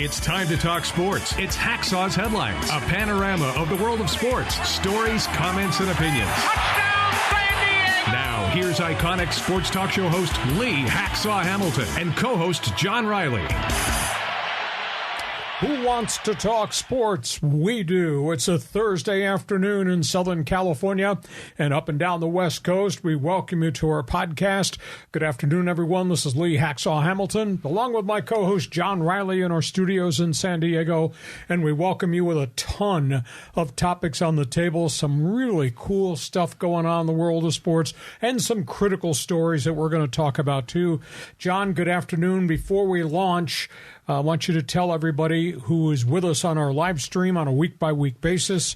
It's time to talk sports. It's Hacksaw's Headlines, a panorama of the world of sports, stories, comments, and opinions. Touchdown, San Diego! Now, here's iconic sports talk show host Lee Hacksaw Hamilton and co-host John Riley. Who wants to talk sports? We do. It's a Thursday afternoon in Southern California and up and down the West Coast. We welcome you to our podcast. Good afternoon, everyone. This is Lee Hacksaw Hamilton, along with my co-host John Riley in our studios in San Diego. And we welcome you with a ton of topics on the table, some really cool stuff going on in the world of sports, and some critical stories that we're going to talk about too. John, good afternoon. Before we launch, I want you to tell everybody who is with us on our live stream on a week-by-week basis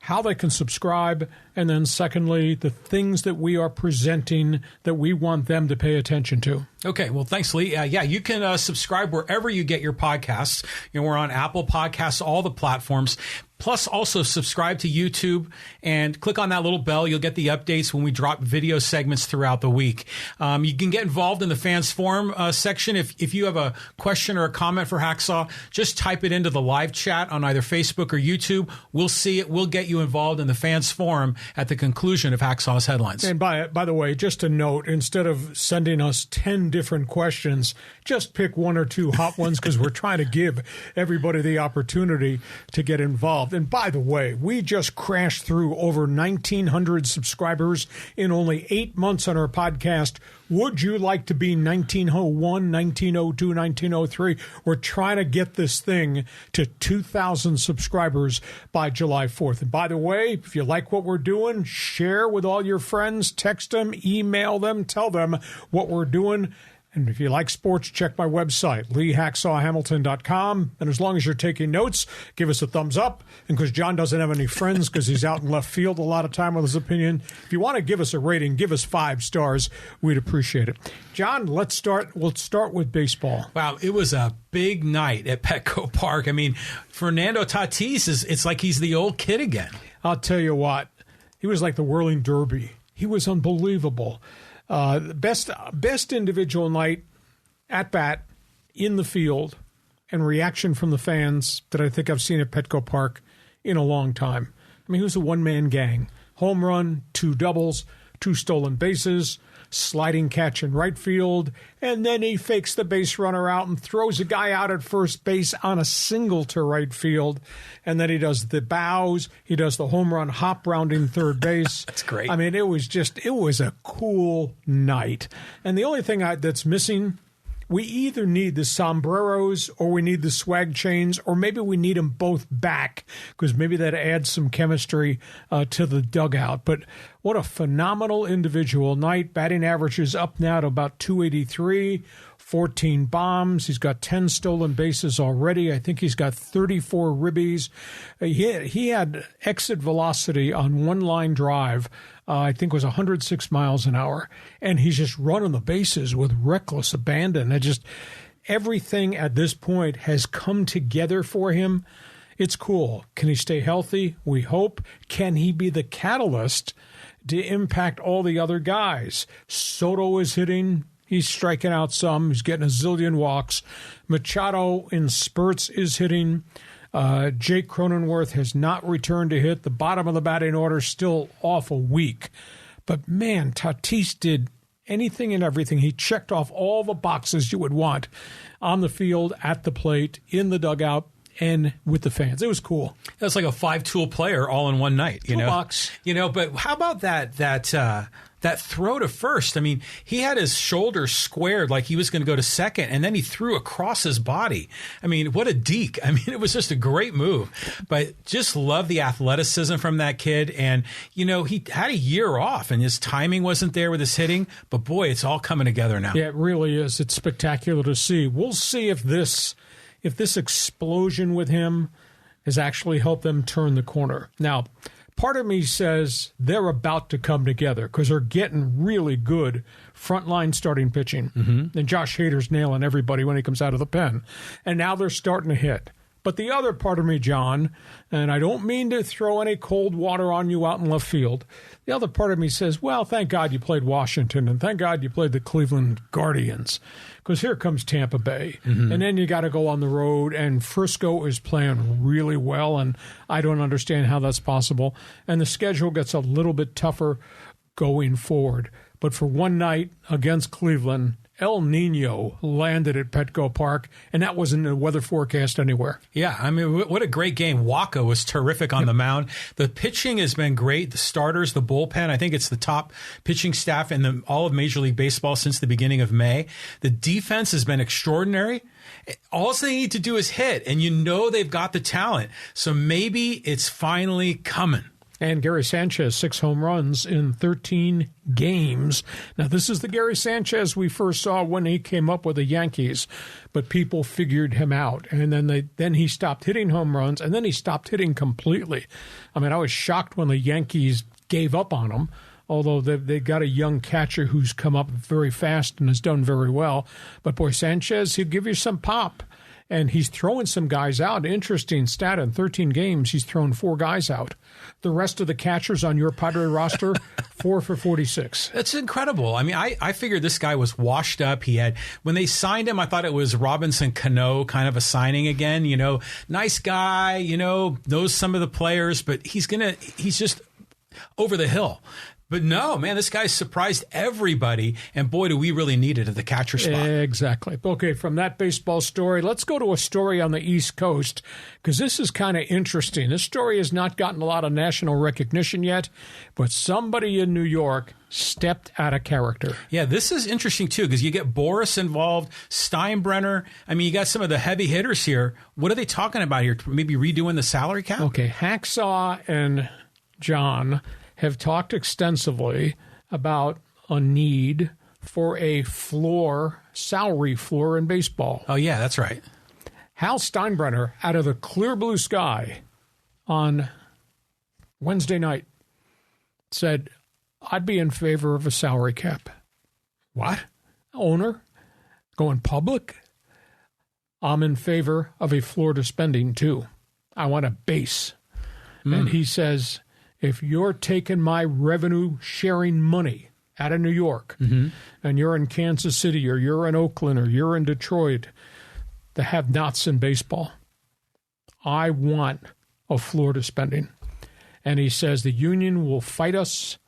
how they can subscribe, and then secondly, the things that we are presenting that we want them to pay attention to. Okay, well, thanks, Lee. You can subscribe wherever you get your podcasts. We're on Apple Podcasts, all the platforms. Plus, also subscribe to YouTube and click on that little bell. You'll get the updates when we drop video segments throughout the week. You can get involved in the Fans Forum section. If you have a question or a comment for Hacksaw, just type it into the live chat on either Facebook or YouTube. We'll see it. We'll get you involved in the Fans Forum at the conclusion of Hacksaw's Headlines. And by the way, just a note, instead of sending us 10 different questions, just pick one or two hot ones because we're trying to give everybody the opportunity to get involved. And by the way, we just crashed through over 1,900 subscribers in only 8 months on our podcast. Would you like to be 1901, 1902, 1903? We're trying to get this thing to 2,000 subscribers by July 4th. And by the way, if you like what we're doing, share with all your friends, text them, email them, tell them what we're doing. And if you like sports, check my website, leehacksawhamilton.com. And as long as you're taking notes, give us a thumbs up. And because John doesn't have any friends because he's out in left field a lot of time with his opinion, if you want to give us a rating, give us 5 stars. We'd appreciate it. John, let's start. We'll start with baseball. Wow, it was a big night at PETCO Park. I mean, Fernando Tatis, it's like he's the old kid again. I'll tell you what. He was like the whirling derby. He was unbelievable. Best individual night at bat in the field and reaction from the fans that I think I've seen at Petco Park in a long time. I mean, he was a one-man gang. Home run, 2 doubles, 2 stolen bases, sliding catch in right field, and then he fakes the base runner out and throws a guy out at first base on a single to right field, and then he does the bows, he does the home run hop rounding third base. That's great. I mean, it was a cool night. And the only thing that's missing, we either need the sombreros or we need the swag chains, or maybe we need them both back because maybe that adds some chemistry to the dugout. But what a phenomenal individual night. Batting average is up now to about 283, 14 bombs. He's got 10 stolen bases already. I think he's got 34 ribbies. He had exit velocity on one line drive, I think was 106 miles an hour. And he's just running the bases with reckless abandon. Everything at this point has come together for him. It's cool. Can he stay healthy? We hope. Can he be the catalyst to impact all the other guys? Soto is hitting. He's striking out some. He's getting a zillion walks. Machado in spurts is hitting. Jake Cronenworth has not returned to hit. The bottom of the batting order is still awful weak. But, man, Tatis did anything and everything. He checked off all the boxes you would want on the field, at the plate, in the dugout, and with the fans. It was cool. That's like a 5-tool player all in one night. Toolbox. But how about that throw to first? I mean, he had his shoulders squared like he was going to go to second, and then he threw across his body. I mean, what a deke. I mean, it was just a great move. But just love the athleticism from that kid. And, he had a year off, and his timing wasn't there with his hitting. But, boy, it's all coming together now. Yeah, it really is. It's spectacular to see. We'll see if this explosion with him has actually helped them turn the corner. Now, part of me says they're about to come together because they're getting really good frontline starting pitching. Mm-hmm. And Josh Hader's nailing everybody when he comes out of the pen. And now they're starting to hit. But the other part of me, John, and I don't mean to throw any cold water on you out in left field, the other part of me says, well, thank God you played Washington, and thank God you played the Cleveland Guardians, because here comes Tampa Bay. And then you got to go on the road, and Frisco is playing really well, and I don't understand how that's possible. And the schedule gets a little bit tougher going forward. But for one night against Cleveland, El Nino landed at Petco Park, and that wasn't in the weather forecast anywhere. Yeah, I mean, what a great game. Waka was terrific on the mound. The pitching has been great. The starters, the bullpen, I think it's the top pitching staff in all of Major League Baseball since the beginning of May. The defense has been extraordinary. All they need to do is hit, and you know they've got the talent. So maybe it's finally coming. And Gary Sanchez, 6 home runs in 13 games. Now, this is the Gary Sanchez we first saw when he came up with the Yankees, but people figured him out. And then he stopped hitting home runs, and then he stopped hitting completely. I mean, I was shocked when the Yankees gave up on him, although they got a young catcher who's come up very fast and has done very well. But, boy, Sanchez, he'll give you some pop. And he's throwing some guys out. Interesting stat, in 13 games, he's thrown 4 guys out. The rest of the catchers on your Padre roster, 4 for 46. That's incredible. I mean, I figured this guy was washed up. When they signed him, I thought it was Robinson Cano kind of a signing again. You know, nice guy, you know, knows some of the players, but he's just over the hill. But no, man, this guy surprised everybody, and boy, do we really need it at the catcher spot. Exactly. Okay, from that baseball story, let's go to a story on the East Coast, because this is kind of interesting. This story has not gotten a lot of national recognition yet, but somebody in New York stepped out of character. Yeah, this is interesting, too, because you get Boras involved, Steinbrenner. I mean, you got some of the heavy hitters here. What are they talking about here? Maybe redoing the salary cap? Okay, Hacksaw and John have talked extensively about a need for a salary floor in baseball. Oh, yeah, that's right. Hal Steinbrenner, out of the clear blue sky on Wednesday night, said, I'd be in favor of a salary cap. What? Owner? Going public? I'm in favor of a floor to spending, too. I want a base. And he says, if you're taking my revenue sharing money out of New York and you're in Kansas City or you're in Oakland or you're in Detroit, the have-nots in baseball, I want a floor to spending. And he says the union will fight us,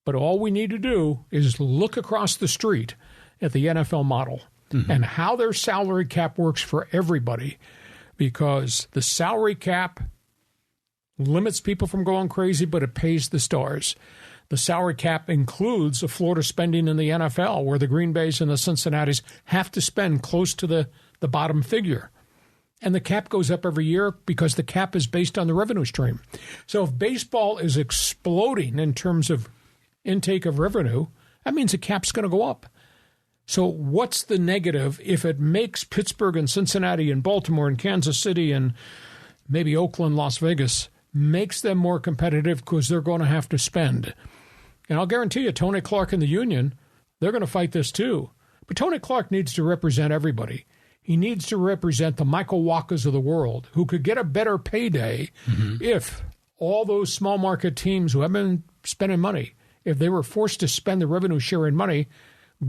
but all we need to do is look across the street at the NFL model and how their salary cap works for everybody, because the salary cap limits people from going crazy, but it pays the stars. The salary cap includes a floor to spending in the NFL, where the Green Bays and the Cincinnatis have to spend close to the bottom figure. And the cap goes up every year because the cap is based on the revenue stream. So if baseball is exploding in terms of intake of revenue, that means the cap's going to go up. So what's the negative if it makes Pittsburgh and Cincinnati and Baltimore and Kansas City and maybe Oakland, Las Vegas, makes them more competitive because they're going to have to spend? And I'll guarantee you, Tony Clark and the union, they're going to fight this too. But Tony Clark needs to represent everybody. He needs to represent the Michael Wakas of the world, who could get a better payday if all those small market teams who have been spending money, if they were forced to spend the revenue sharing money,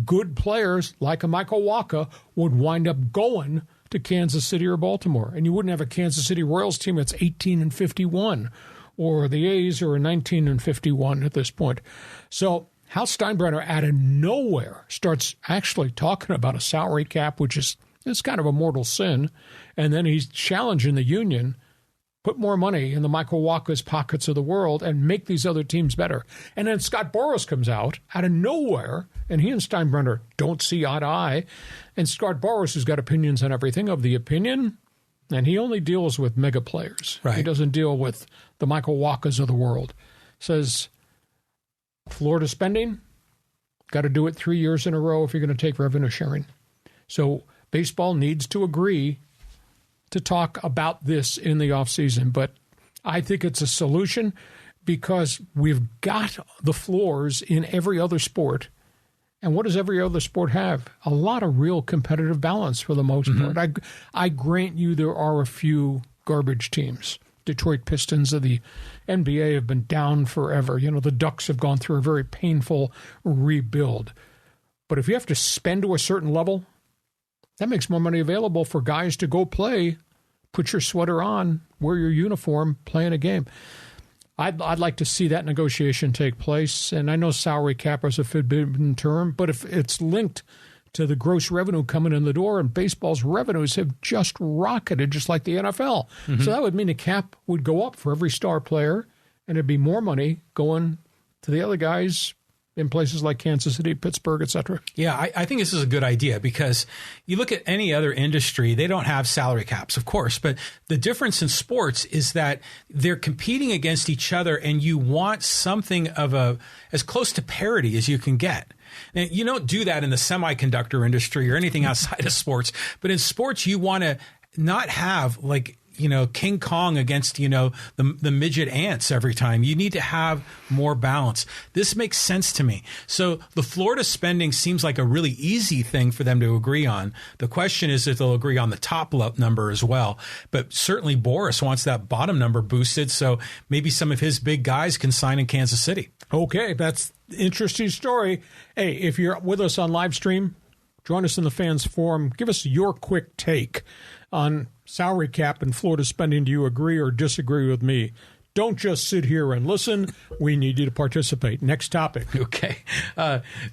good players like a Michael Wacha would wind up going to Kansas City or Baltimore. And you wouldn't have a Kansas City Royals team that's 18-51, or the A's are 19-51 at this point. So Hal Steinbrenner out of nowhere starts actually talking about a salary cap, which is it's kind of a mortal sin. And then he's challenging the union, put more money in the Michael Wacha's pockets of the world and make these other teams better. And then Scott Boras comes out of nowhere, and he and Steinbrenner don't see eye to eye. And Scott Boras, who's got opinions on everything, of the opinion, and he only deals with mega players. Right. He doesn't deal with the Michael Wacha's of the world. Says, floor to spending, got to do it 3 years in a row if you're going to take revenue sharing. So baseball needs to agree to talk about this in the offseason. But I think it's a solution because we've got the floors in every other sport, And what does every other sport have? A lot of real competitive balance for the most part. I grant you there are a few garbage teams. Detroit Pistons of the NBA have been down forever. You know, the Ducks have gone through a very painful rebuild. But if you have to spend to a certain level, that makes more money available for guys to go play, put your sweater on, wear your uniform, play in a game. I'd like to see that negotiation take place. And I know salary cap is a forbidden term, but if it's linked to the gross revenue coming in the door, and baseball's revenues have just rocketed, just like the NFL. So that would mean the cap would go up for every star player, and it'd be more money going to the other guys in places like Kansas City, Pittsburgh, et cetera. Yeah, I think this is a good idea because you look at any other industry, they don't have salary caps, of course. But the difference in sports is that they're competing against each other, and you want something of as close to parity as you can get. And you don't do that in the semiconductor industry or anything outside of sports. But in sports, you want to not have King Kong against, the midget ants every time. You need to have more balance. This makes sense to me. So the Florida spending seems like a really easy thing for them to agree on. The question is if they'll agree on the top number as well. But certainly Boras wants that bottom number boosted, so maybe some of his big guys can sign in Kansas City. Okay, that's an interesting story. Hey, if you're with us on live stream, join us in the fans forum. Give us your quick take on salary cap and Florida spending. Do you agree or disagree with me? Don't just sit here and listen. We need you to participate. Next topic. Okay.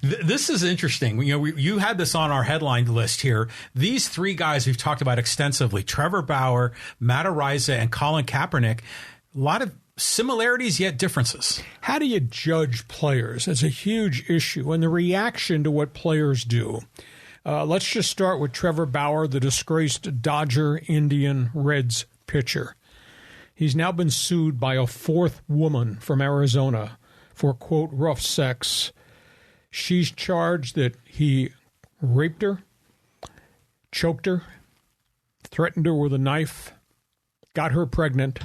This is interesting. You had this on our headline list here. These three guys we've talked about extensively, Trevor Bauer, Matt Araiza, and Colin Kaepernick, a lot of similarities yet differences. How do you judge players? It's a huge issue. And the reaction to what players do. Let's just start with Trevor Bauer, the disgraced Dodger, Indian, Reds pitcher. He's now been sued by a fourth woman from Arizona for, quote, rough sex. She's charged that he raped her, choked her, threatened her with a knife, got her pregnant,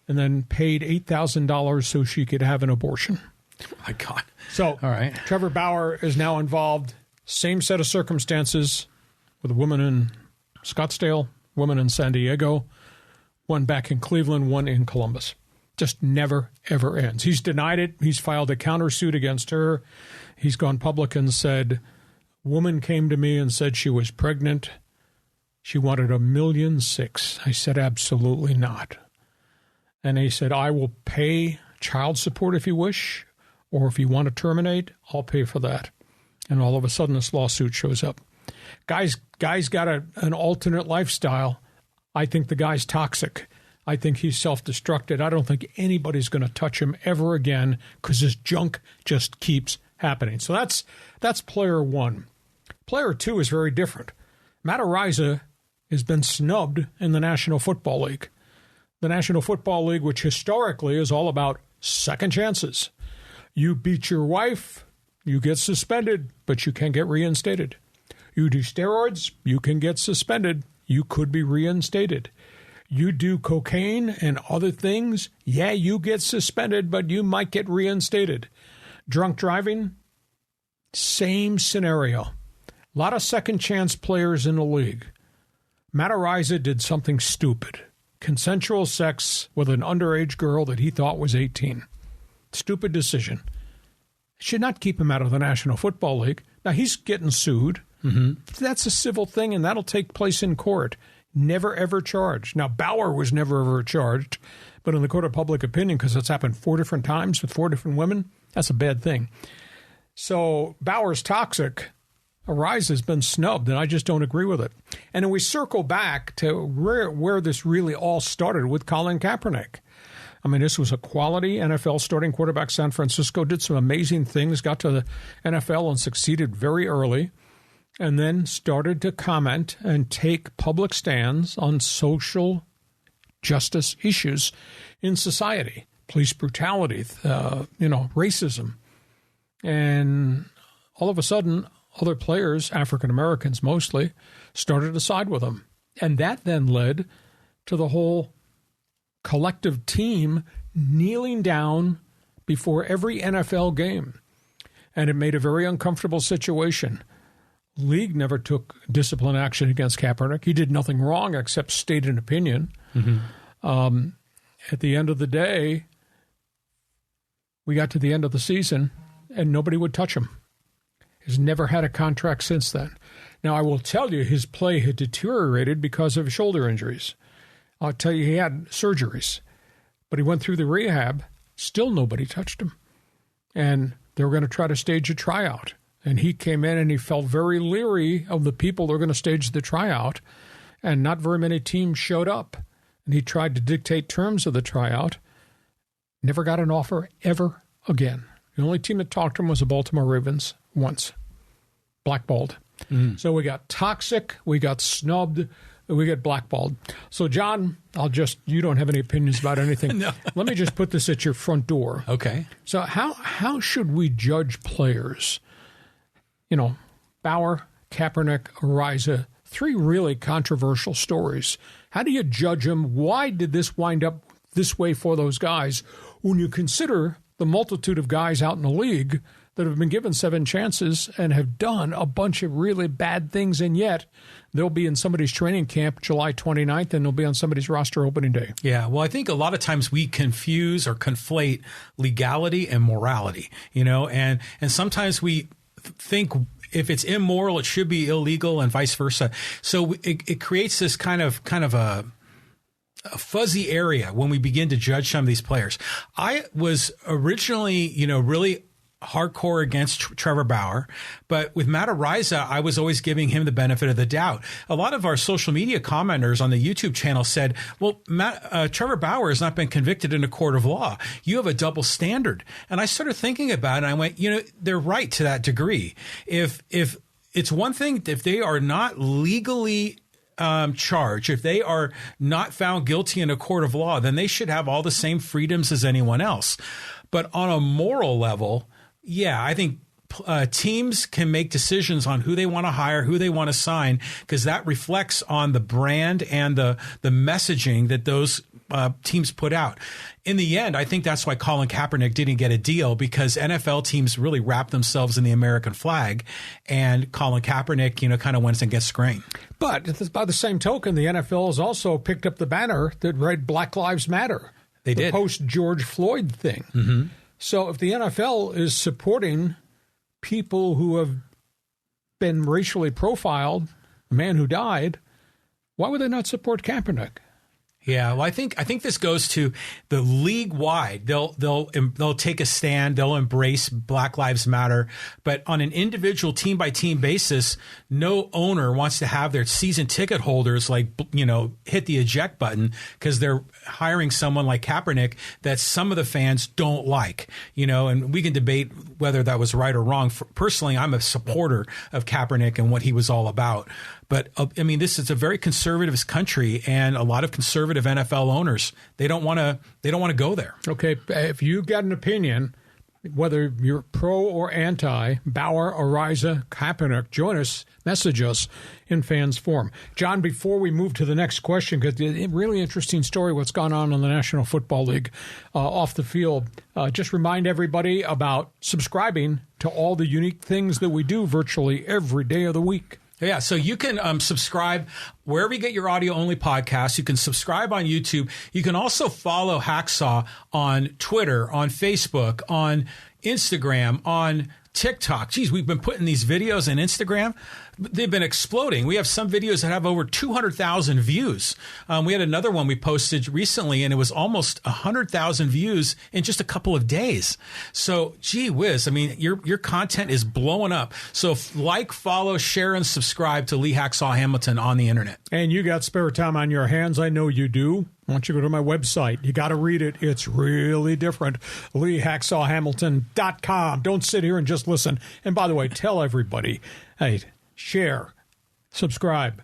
and then paid $8,000 so she could have an abortion. Oh, my God. So, all right. Trevor Bauer is now involved. Same set of circumstances with a woman in Scottsdale, woman in San Diego, one back in Cleveland, one in Columbus. Just never, ever ends. He's denied it. He's filed a countersuit against her. He's gone public and said, woman came to me and said she was pregnant. She wanted $1.6 million. I said, absolutely not. And he said, I will pay child support if you wish, or if you want to terminate, I'll pay for that. And all of a sudden, this lawsuit shows up. Guy's got an alternate lifestyle. I think the guy's toxic. I think he's self-destructed. I don't think anybody's going to touch him ever again because this junk just keeps happening. So that's player one. Player two is very different. Matt Araiza has been snubbed in the National Football League. The National Football League, which historically is all about second chances. You beat your wife, you get suspended, but you can get reinstated. You do steroids, you can get suspended. You could be reinstated. You do cocaine and other things, yeah, you get suspended, but you might get reinstated. Drunk driving, same scenario. A lot of second chance players in the league. Matt Araiza did something stupid. Consensual sex with an underage girl that he thought was 18. Stupid decision. Should not keep him out of the National Football League. Now, he's getting sued. That's a civil thing, and that'll take place in court. Never, ever charged. Now, Bauer was never, ever charged, but in the court of public opinion, because it's happened 4 different times with 4 different women, that's a bad thing. So Bauer's toxic. Araiza's been snubbed, and I just don't agree with it. And then we circle back to where this really all started with Colin Kaepernick. I mean, this was a quality NFL starting quarterback. San Francisco did some amazing things, got to the NFL and succeeded very early, and then started to comment and take public stands on social justice issues in society, police brutality, racism. And all of a sudden, other players, African Americans mostly, started to side with him. And that then led to the whole collective team kneeling down before every NFL game. and it made a very uncomfortable situation. League never took discipline action against Kaepernick. He did nothing wrong except state an opinion. At the end of the day, we got to the end of the season, and nobody would touch him. He's never had a contract since then. Now, I will tell you his play had deteriorated because of shoulder injuries. I'll tell you he had surgeries. But he went through the rehab. Still nobody touched him. And they were going to try to stage a tryout. And he came in and he felt very leery of the people that were going to stage the tryout. And not very many teams showed up. And he tried to dictate terms of the tryout. Never got an offer ever again. The only team that talked to him was the Baltimore Ravens once. Blackballed. So we got toxic, we got snubbed, we got blackballed. So, John, you don't have any opinions about anything. No. Let me just put this at your front door. Okay. So how should we judge players? You know, Bauer, Kaepernick, ARAIZA, 3 really controversial stories. How do you judge them? Why did this wind up this way for those guys? When you consider the multitude of guys out in the league that have been given 7 chances and have done a bunch of really bad things, and yet they'll be in somebody's training camp July 29th, and they'll be on somebody's roster opening day. Yeah, well, I think a lot of times we confuse or conflate legality and morality, and sometimes we think if it's immoral, it should be illegal, and vice versa. So it creates this kind of a fuzzy area when we begin to judge some of these players. I was originally, really hardcore against Trevor Bauer, but with Matt ARAIZA, I was always giving him the benefit of the doubt. A lot of our social media commenters on the YouTube channel said, well, Trevor Bauer has not been convicted in a court of law. You have a double standard. And I started thinking about it, and I went, they're right to that degree. If it's one thing, if they are not legally charged, if they are not found guilty in a court of law, then they should have all the same freedoms as anyone else. But on a moral level, yeah, I think teams can make decisions on who they want to hire, who they want to sign, because that reflects on the brand and the messaging that those teams put out. In the end, I think that's why Colin Kaepernick didn't get a deal, because NFL teams really wrapped themselves in the American flag, and Colin Kaepernick, kind of went against the grain. But by the same token, the NFL has also picked up the banner that read Black Lives Matter. They did. The post-George Floyd thing. So if the NFL is supporting people who have been racially profiled, a man who died, why would they not support Kaepernick? Yeah, well, I think this goes to the league wide. They'll take a stand. They'll embrace Black Lives Matter, but on an individual team by team basis, no owner wants to have their season ticket holders hit the eject button because they're hiring someone like Kaepernick that some of the fans don't like. And we can debate whether that was right or wrong. Personally, I'm a supporter of Kaepernick and what he was all about. But this is a very conservative country, and a lot of conservative NFL owners, they don't want to go there. Okay, if you've got an opinion, whether you're pro or anti, Bauer, ARAIZA, Kaepernick, join us, message us in Fans Forum. John, before we move to the next question, because a really interesting story, what's gone on in the National Football League off the field, just remind everybody about subscribing to all the unique things that we do virtually every day of the week. Yeah, so you can subscribe wherever you get your audio-only podcasts. You can subscribe on YouTube. You can also follow Hacksaw on Twitter, on Facebook, on Instagram, on TikTok. Geez, we've been putting these videos on Instagram. They've been exploding. We have some videos that have over 200,000 views. We had another one we posted recently, and it was almost 100,000 views in just a couple of days. So, gee whiz, your content is blowing up. So, like, follow, share, and subscribe to Lee Hacksaw Hamilton on the internet. And you got spare time on your hands. I know you do. Why don't you go to my website? You got to read it. It's really different. LeeHacksawHamilton.com. Don't sit here and just listen. And by the way, tell everybody, hey, share, subscribe,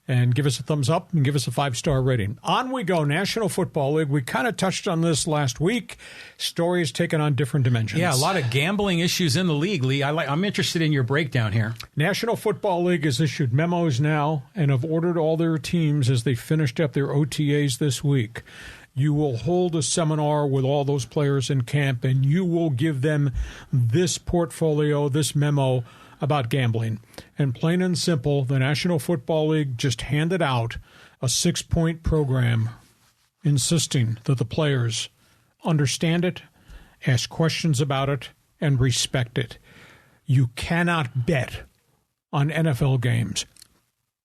and give us a thumbs up and give us a 5-star rating. On we go. National Football League. We kind of touched on this last week. Stories taken on different dimensions. Yeah, a lot of gambling issues in the league, Lee. I'm interested in your breakdown here. National Football League has issued memos now and have ordered all their teams as they finished up their OTAs this week. You will hold a seminar with all those players in camp, and you will give them this portfolio, this memo about gambling. And plain and simple, the National Football League just handed out a 6-point program insisting that the players understand it, ask questions about it, and respect it. You cannot bet on NFL games.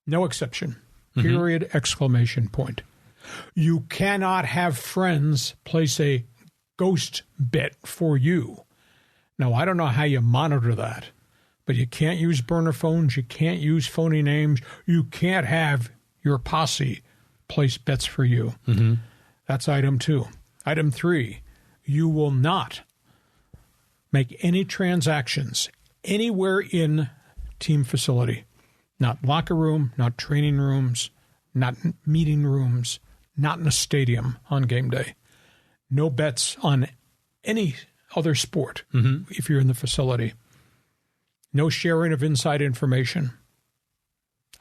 No exception. Period, exclamation point. You cannot have friends place a ghost bet for you. Now, I don't know how you monitor that, but you can't use burner phones. You can't use phony names. You can't have your posse place bets for you. That's item 2. Item 3, you will not make any transactions anywhere in team facility. Not locker room, not training rooms, not meeting rooms, not in a stadium on game day. No bets on any other sport if you're in the facility. No sharing of inside information.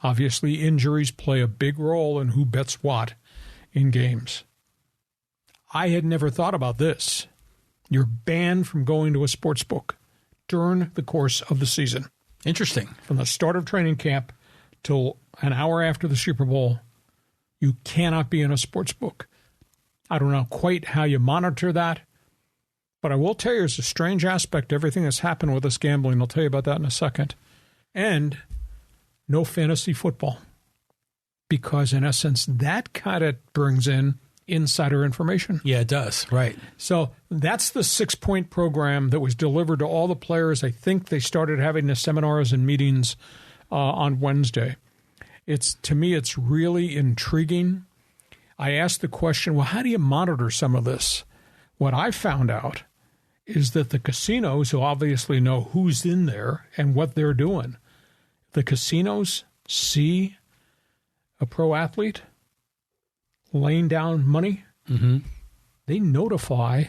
Obviously, injuries play a big role in who bets what in games. I had never thought about this. You're banned from going to a sports book during the course of the season. Interesting. From the start of training camp till an hour after the Super Bowl, you cannot be in a sports book. I don't know quite how you monitor that, but I will tell you there's a strange aspect to everything that's happened with this gambling. I'll tell you about that in a second. And no fantasy football, because in essence, that kind of brings in insider information. Yeah, it does. Right. So that's the 6-point program that was delivered to all the players. I think they started having the seminars and meetings on Wednesday. To me, it's really intriguing. I asked the question, well, how do you monitor some of this? What I found out is that the casinos, who obviously know who's in there and what they're doing, the casinos see a pro athlete laying down money, they notify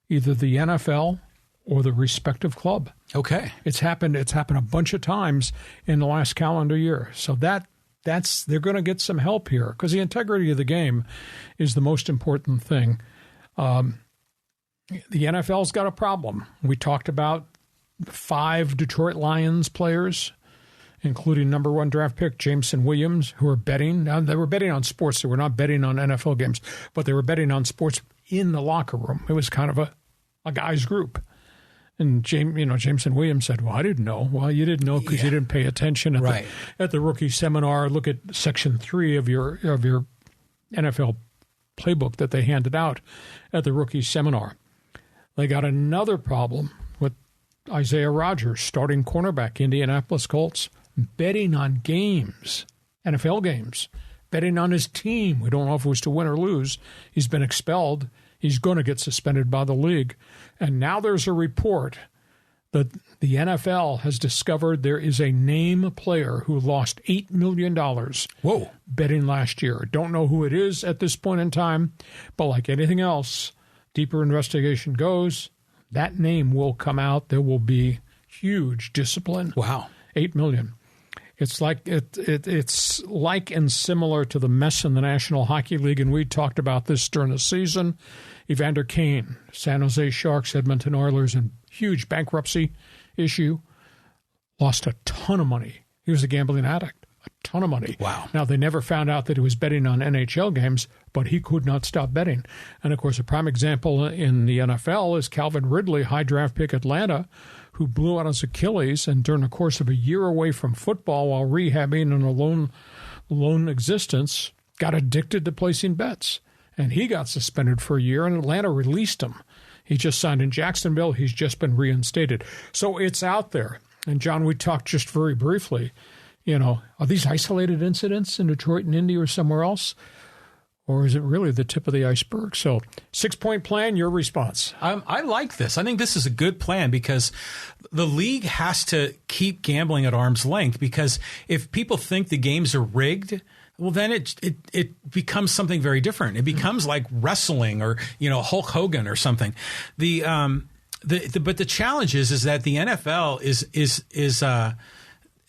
either the NFL or the respective club. Okay. It's happened a bunch of times in the last calendar year. So they're going to get some help here, because the integrity of the game is the most important thing. The NFL's got a problem. We talked about 5 Detroit Lions players, including number 1 draft pick Jameson Williams, who are betting. Now, they were betting on sports. They were not betting on NFL games, but they were betting on sports in the locker room. It was kind of a guy's group. And Jameson Williams said, well, I didn't know. Well, you didn't know because you didn't pay attention at the rookie seminar. Look at Section 3 of your NFL playbook that they handed out at the rookie seminar. They got another problem with Isaiah Rodgers, starting cornerback, Indianapolis Colts, betting on games, NFL games, betting on his team. We don't know if it was to win or lose. He's been expelled. He's going to get suspended by the league. And now there's a report that the NFL has discovered there is a name player who lost $8 million betting last year. Don't know who it is at this point in time, but like anything else, deeper investigation goes, that name will come out. There will be huge discipline. Wow. $8 million. It's like it's like and similar to the mess in the National Hockey League, and we talked about this during the season. Evander Kane, San Jose Sharks, Edmonton Oilers, and huge bankruptcy issue, lost a ton of money. He was a gambling addict, a ton of money. Wow. Now, they never found out that he was betting on NHL games, but he could not stop betting. And, of course, a prime example in the NFL is Calvin Ridley, high draft pick Atlanta, who blew out his Achilles and during the course of a year away from football while rehabbing in a lone existence, got addicted to placing bets. And he got suspended for a year, and Atlanta released him. He just signed in Jacksonville. He's just been reinstated. So it's out there. And, John, we talked just very briefly, are these isolated incidents in Detroit and Indy or somewhere else? Or is it really the tip of the iceberg? So 6-point plan, your response. I like this. I think this is a good plan because the league has to keep gambling at arm's length, because if people think the games are rigged, well, then it becomes something very different. It becomes like wrestling or, Hulk Hogan or something. But the challenge is that the NFL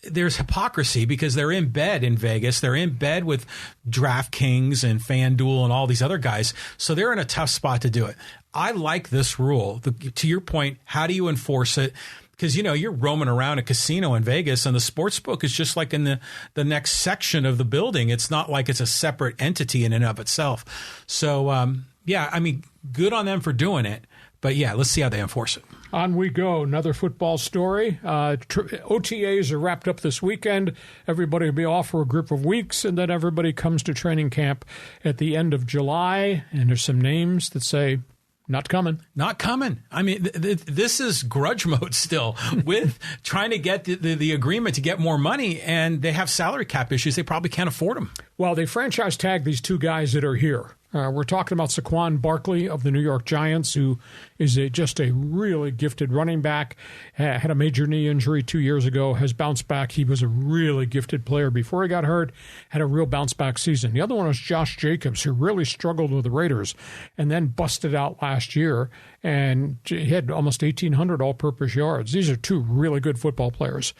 there's hypocrisy because they're in bed in Vegas. They're in bed with DraftKings and FanDuel and all these other guys. So they're in a tough spot to do it. I like this rule. To your point, how do you enforce it? Because, you're roaming around a casino in Vegas and the sports book is just like in the next section of the building. It's not like it's a separate entity in and of itself. So, good on them for doing it. But, let's see how they enforce it. On we go. Another football story. OTAs are wrapped up this weekend. Everybody will be off for a group of weeks, and then everybody comes to training camp at the end of July. And there's some names that say, not coming. Not coming. I mean, this is grudge mode still with trying to get the agreement to get more money, and they have salary cap issues. They probably can't afford them. Well, they franchise tagged these two guys that are here. We're talking about SAQUOIN Barkley of the New York Giants, who is just a really gifted running back, had a major knee injury 2 years ago, has bounced back. He was a really gifted player before he got hurt, had a real bounce-back season. The other one was Josh Jacobs, who really struggled with the Raiders and then busted out last year, and he had almost 1,800 all-purpose yards. These are two really good football players.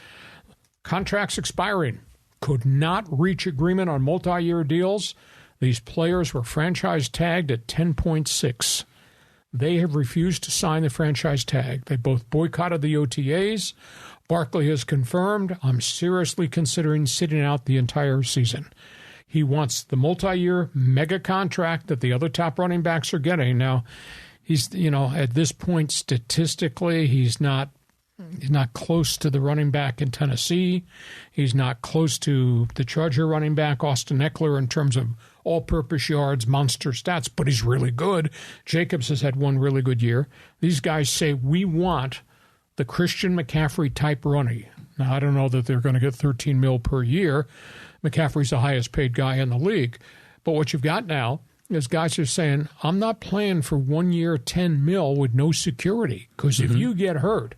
Contracts expiring. Could not reach agreement on multi-year deals. These players were franchise tagged at 10.6. They have refused to sign the franchise tag. They both boycotted the OTAs. Barkley has confirmed, I'm seriously considering sitting out the entire season. He wants the multi-year mega contract that the other top running backs are getting. Now, he's, at this point, statistically, he's not close to the running back in Tennessee. He's not close to the Charger running back, Austin Eckler, in terms of all-purpose yards, monster stats, but he's really good. Jacobs has had one really good year. These guys say, we want the Christian McCaffrey-type running. Now, I don't know that they're going to get $13 million per year. McCaffrey's the highest-paid guy in the league. But what you've got now is guys are saying, I'm not playing for 1 year, $10 million with no security, because if you get hurt,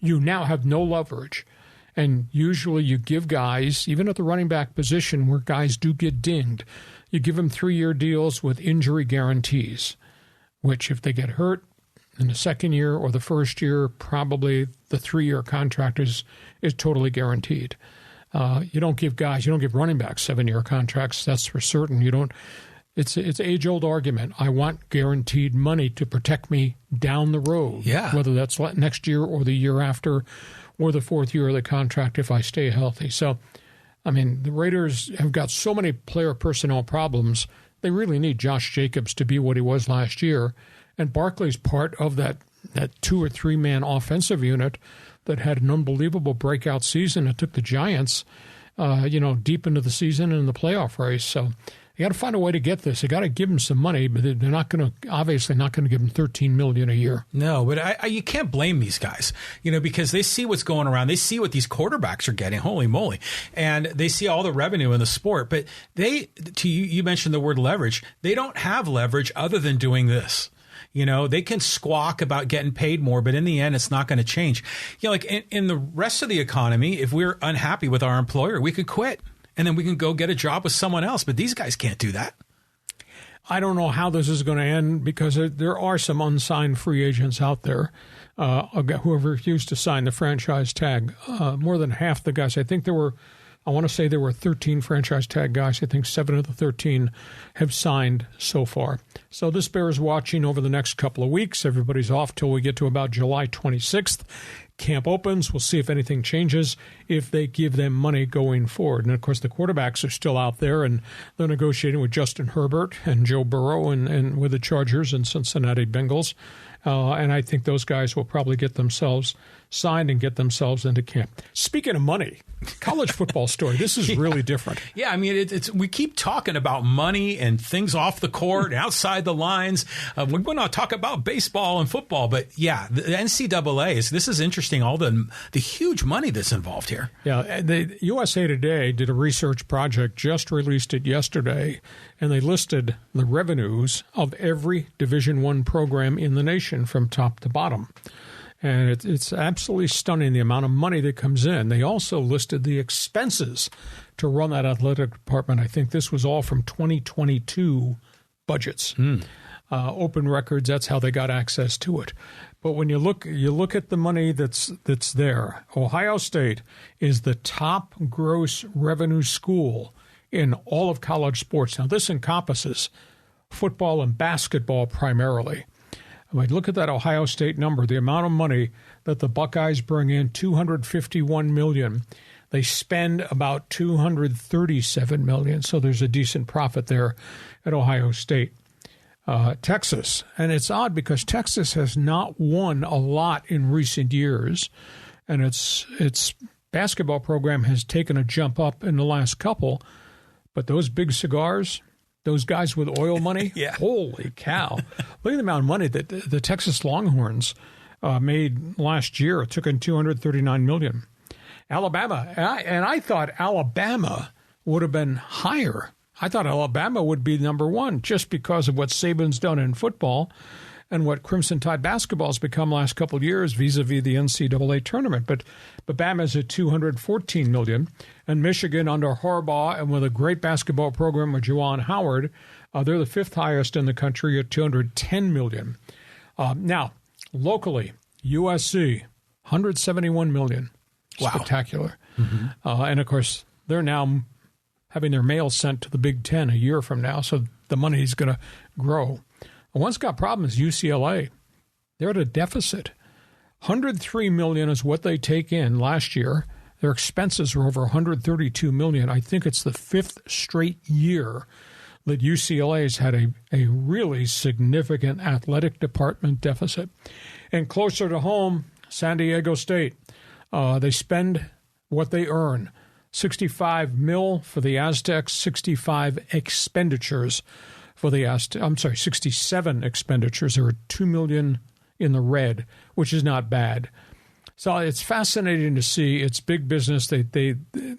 you now have no leverage. And usually you give guys, even at the running back position where guys do get dinged, you give them 3-year deals with injury guarantees, which if they get hurt in the second year or the first year, probably the 3-year contract is totally guaranteed. You don't give running backs 7-year contracts. That's for certain. It's an age-old argument. I want guaranteed money to protect me down the road, whether that's next year or the year after or the 4th year of the contract if I stay healthy. So, I mean, the Raiders have got so many player personnel problems, they really need Josh Jacobs to be what he was last year. And Barkley's part of that 2 or 3 man offensive unit that had an unbelievable breakout season. It took the Giants, deep into the season and in the playoff race. So you got to find a way to get this. You got to give him some money, but they're obviously not going to give him $13 million a year. No, but you can't blame these guys, because they see what's going around. They see what these quarterbacks are getting. Holy moly. And they see all the revenue in the sport. But you mentioned the word leverage. They don't have leverage other than doing this. They can squawk about getting paid more, but in the end, it's not going to change. Like in the rest of the economy, if we're unhappy with our employer, we could quit. And then we can go get a job with someone else. But these guys can't do that. I don't know how this is going to end because there are some unsigned free agents out there who have refused to sign the franchise tag. More than half the guys, I want to say there were 13 franchise tag guys. I think 7 of the 13 have signed so far. So this bears watching over the next couple of weeks. Everybody's off till we get to about July 26th. Camp opens. We'll see if anything changes, if they give them money going forward. And, of course, the quarterbacks are still out there, and they're negotiating with Justin Herbert and Joe Burrow and with the Chargers and Cincinnati Bengals. And I think those guys will probably get themselves signed and get themselves into camp. Speaking of money, college football story. This is really different. Yeah, I mean, we keep talking about money and things off the court and outside the lines. We want to talk about baseball and football, but yeah, the NCAA this is interesting. All the huge money that's involved here. Yeah, the USA Today did a research project, just released it yesterday, and they listed the revenues of every Division I program in the nation from top to bottom. And it's absolutely stunning the amount of money that comes in. They also listed the expenses to run that athletic department. I think this was all from 2022 budgets. open records. That's how they got access to it. But when you look at the money that's there, Ohio State is the top gross revenue school in all of college sports. Now, this encompasses football and basketball primarily. When you look at that Ohio State number, the amount of money that the Buckeyes bring in, $251 million. They spend about $237 million, so there's a decent profit there at Ohio State. Texas, and it's odd because Texas has not won a lot in recent years, and its basketball program has taken a jump up in the last couple, but those big cigars, those guys with oil money, yeah. Holy cow. Look at the amount of money that the Texas Longhorns made last year. It took in $239 million. Alabama, and I thought Alabama would have been higher. I thought Alabama would be number one just because of what Saban's done in football and what Crimson Tide basketball has become last couple of years vis-a-vis the NCAA tournament. But Bama's at $214 million, and Michigan under Harbaugh and with a great basketball program with Juwan Howard, they're the fifth highest in the country at $210 million. Now, locally, USC, $171 million. Wow. Spectacular. Mm-hmm. And, of course, they're now having their mail sent to the Big Ten a year from now, so the money is going to grow. One's got problems, UCLA. They're at a deficit. $103 million is what they take in last year. Their expenses are over $132 million. I think it's the fifth straight year that UCLA has had a really significant athletic department deficit. And closer to home, San Diego State. They spend what they earn. $65 million for the Aztecs, 65 expenditures for the Aztecs. I'm sorry, 67 expenditures. There are $2 million in the red, which is not bad. So it's fascinating to see. It's big business. They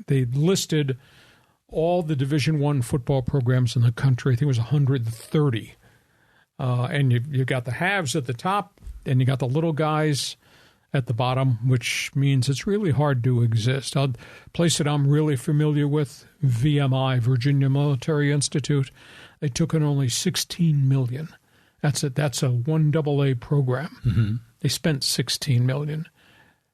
listed all the Division I football programs in the country. I think it was 130. And you've got the haves at the top, and you got the little guys at the bottom, which means it's really hard to exist. A place that I'm really familiar with, VMI, Virginia Military Institute, they took in only $16 million. That's a 1AA program. Mm-hmm. They spent $16 million.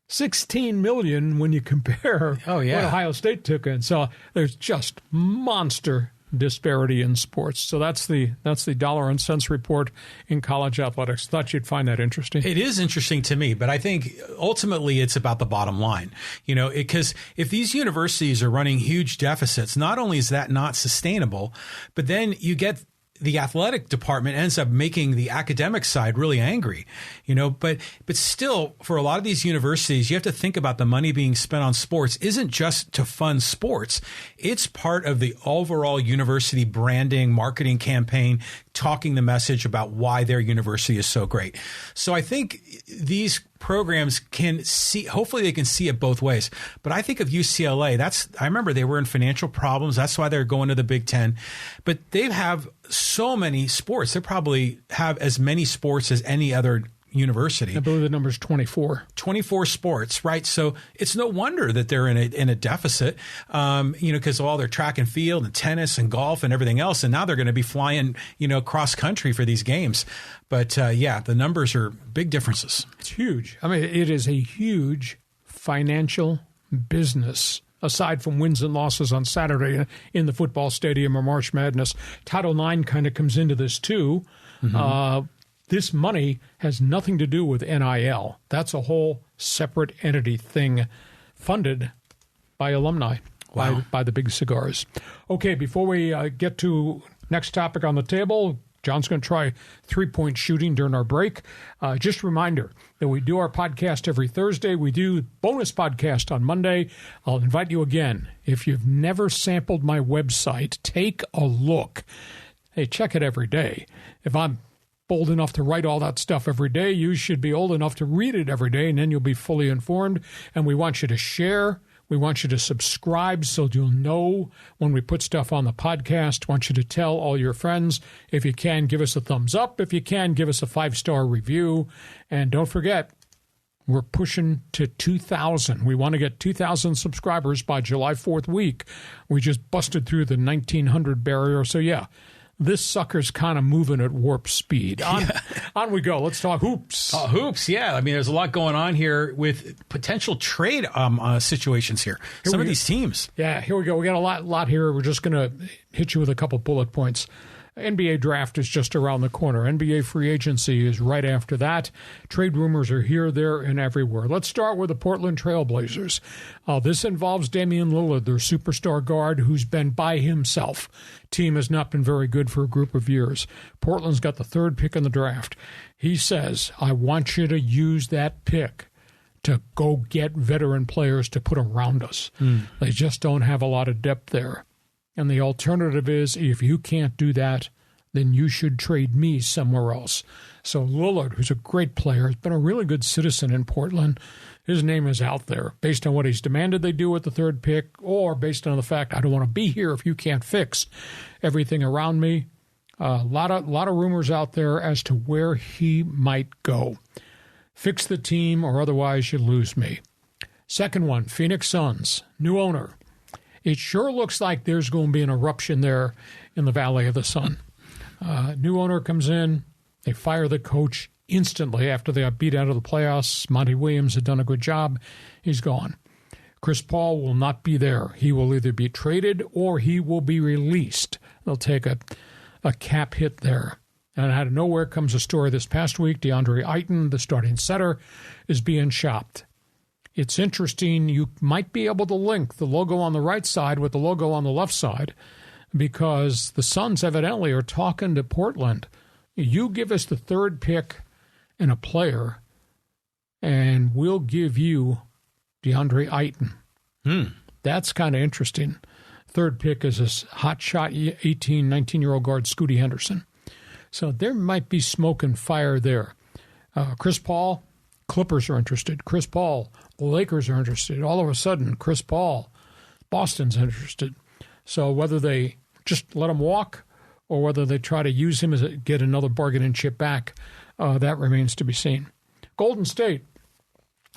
$16 million when you compare what Ohio State took in. So there's just monster disparity in sports. So that's the dollar and cents report in college athletics. Thought you'd find that interesting. It is interesting to me, but I think ultimately it's about the bottom line. Because if these universities are running huge deficits, not only is that not sustainable, but then you get the athletic department ends up making the academic side really angry, but still for a lot of these universities, you have to think about the money being spent on sports isn't just to fund sports. It's part of the overall university branding, marketing campaign, talking the message about why their university is so great. So I think these programs can see, hopefully they can see it both ways. But I think of UCLA, I remember they were in financial problems. That's why they're going to the Big Ten. But they have so many sports. They probably have as many sports as any other university. I believe the number is 24. 24 sports, right? So it's no wonder that they're in a deficit, because of all their track and field and tennis and golf and everything else. And now they're going to be flying, cross country for these games. But the numbers are big differences. It's huge. I mean, it is a huge financial business. Aside from wins and losses on Saturday in the football stadium or March Madness, Title IX kind of comes into this too. Mm-hmm. This money has nothing to do with NIL. That's a whole separate entity thing funded by alumni, by the big cigars. Okay, before we get to next topic on the table, John's going to try three-point shooting during our break. Just a reminder that we do our podcast every Thursday. We do bonus podcast on Monday. I'll invite you again. If you've never sampled my website, take a look. Hey, check it every day. If I'm bold enough to write all that stuff every day, you should be old enough to read it every day, and then you'll be fully informed. And we want you to share. We want you to subscribe so you'll know when we put stuff on the podcast. We want you to tell all your friends. If you can, give us a thumbs up. If you can, give us a 5-star review. And don't forget, we're pushing to 2,000. We want to get 2,000 subscribers by July 4th week. We just busted through the 1,900 barrier. So, this sucker's kind of moving at warp speed. On we go. Let's talk hoops. Hoops, yeah. I mean, there's a lot going on here with potential trade situations here. Some of these teams. Yeah, here we go. We got a lot here. We're just going to hit you with a couple bullet points. NBA draft is just around the corner. NBA free agency is right after that. Trade rumors are here, there, and everywhere. Let's start with the Portland Trail Blazers. This involves Damian Lillard, their superstar guard, who's been by himself. Team has not been very good for a group of years. Portland's got the 3rd pick in the draft. He says, I want you to use that pick to go get veteran players to put around us. They just don't have a lot of depth there. And the alternative is, if you can't do that, then you should trade me somewhere else. So Lillard, who's a great player, has been a really good citizen in Portland. His name is out there based on what he's demanded they do with the 3rd pick, or based on the fact, I don't want to be here if you can't fix everything around me. A lot of rumors out there as to where he might go. Fix the team, or otherwise you lose me. Second one, Phoenix Suns, new owner. It sure looks like there's going to be an eruption there in the Valley of the Sun. New owner comes in. They fire the coach instantly after they got beat out of the playoffs. Monty Williams had done a good job. He's gone. Chris Paul will not be there. He will either be traded or he will be released. They'll take a cap hit there. And out of nowhere comes a story this past week. DeAndre Ayton, the starting center, is being shopped. It's interesting. You might be able to link the logo on the right side with the logo on the left side, because the Suns evidently are talking to Portland. You give us the 3rd pick and a player, and we'll give you DeAndre Ayton. That's kind of interesting. 3rd pick is this hotshot 18, 19-year-old guard, Scooty Henderson. So there might be smoke and fire there. Chris Paul, Clippers are interested. Chris Paul, the Lakers are interested. All of a sudden, Chris Paul, Boston's interested. So whether they just let him walk or whether they try to use him as get another bargaining chip back, that remains to be seen. Golden State,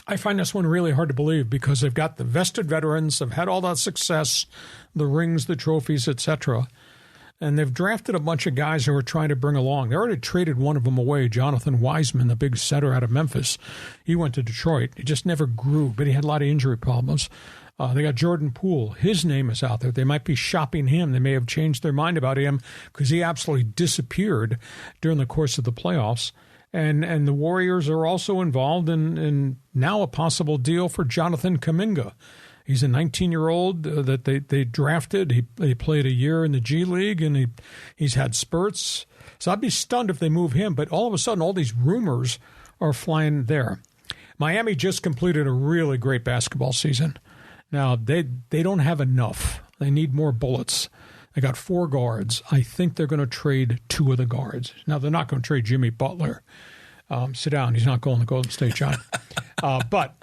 I find this one really hard to believe because they've got the vested veterans, have had all that success, the rings, the trophies, etc., and they've drafted a bunch of guys who are trying to bring along. They already traded one of them away, Jonathan Wiseman, the big setter out of Memphis. He went to Detroit. He just never grew, but he had a lot of injury problems. They got Jordan Poole. His name is out there. They might be shopping him. They may have changed their mind about him because he absolutely disappeared during the course of the playoffs. And the Warriors are also involved in now a possible deal for Jonathan Kuminga. He's a 19-year-old that they drafted. He played a year in the G League, and he's had spurts. So I'd be stunned if they move him. But all of a sudden, all these rumors are flying there. Miami just completed a really great basketball season. Now, they don't have enough. They need more bullets. They got 4 guards. I think they're going to trade 2 of the guards. Now, they're not going to trade Jimmy Butler. Sit down. He's not going to Golden State, John. But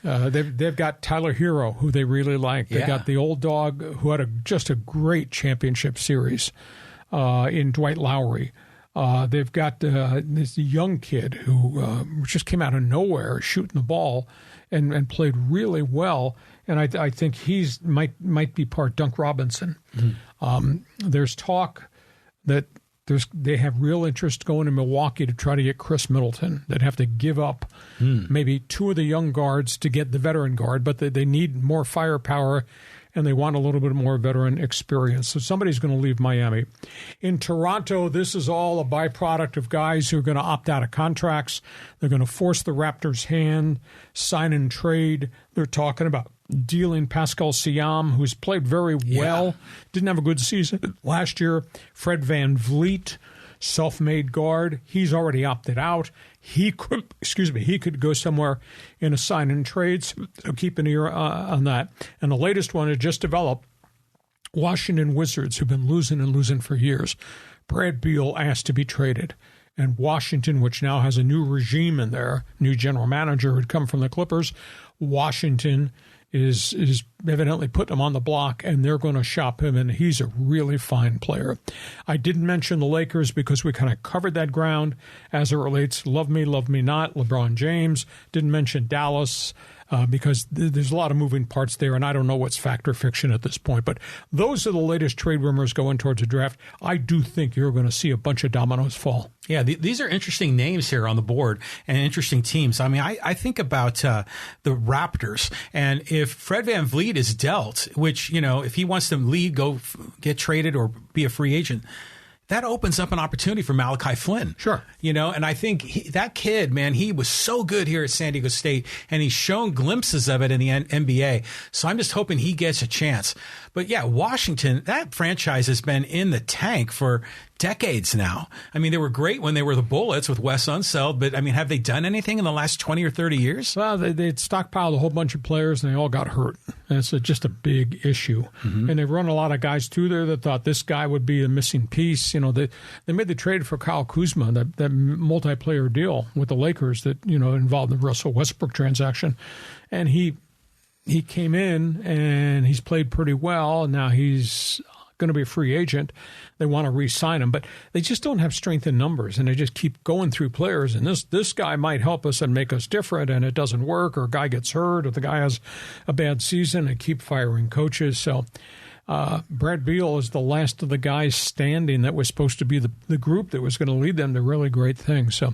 they've got Tyler Hero, who they really like. They got the old dog who had just a great championship series in Dwight Lowry. They've got this young kid who just came out of nowhere shooting the ball and played really well. And I think he's might be part Dunk Robinson. There's talk that they have real interest going to Milwaukee to try to get Chris Middleton. They'd have to give up maybe 2 of the young guards to get the veteran guard, but they need more firepower, and they want a little bit more veteran experience. So somebody's going to leave Miami. In Toronto, this is all a byproduct of guys who are going to opt out of contracts. They're going to force the Raptors' hand, sign and trade. They're talking about dealing Pascal Siakam, who's played very well, didn't have a good season last year. Fred VanVleet, self-made guard, he's already opted out. He could go somewhere in a sign and trade, so keep an ear on that. And the latest one had just developed. Washington Wizards, who've been losing for years. Brad Beal asked to be traded. And Washington, which now has a new regime in there, new general manager who had come from the Clippers, Washington is evidently putting him on the block, and they're going to shop him, and he's a really fine player. I didn't mention the Lakers because we kind of covered that ground as it relates love me not, LeBron James. Didn't mention Dallas. because the's a lot of moving parts there, and I don't know what's fact or fiction at this point. But those are the latest trade rumors going towards the draft. I do think you're going to see a bunch of dominoes fall. Yeah, these are interesting names here on the board and interesting teams. I mean, I think about the Raptors, and if Fred VanVleet is dealt, which, if he wants to leave, go get traded or be a free agent, that opens up an opportunity for Malachi Flynn. Sure. And I think that kid, man, he was so good here at San Diego State, and he's shown glimpses of it in the NBA. So I'm just hoping he gets a chance. But yeah, Washington, that franchise has been in the tank for decades now. I mean, they were great when they were the Bullets with Wes Unseld, but I mean, have they done anything in the last 20 or 30 years? Well, they'd stockpiled a whole bunch of players, and they all got hurt. And it's just a big issue. Mm-hmm. And they've run a lot of guys through there that thought this guy would be a missing piece. They made the trade for Kyle Kuzma, that multiplayer deal with the Lakers that, involved the Russell Westbrook transaction. And he came in, and he's played pretty well. And now he's going to be a free agent. They want to re-sign him, but they just don't have strength in numbers, and they just keep going through players. And this guy might help us and make us different, and it doesn't work, or a guy gets hurt, or the guy has a bad season, and keep firing coaches. So Brad Beal is the last of the guys standing that was supposed to be the group that was going to lead them to really great things. So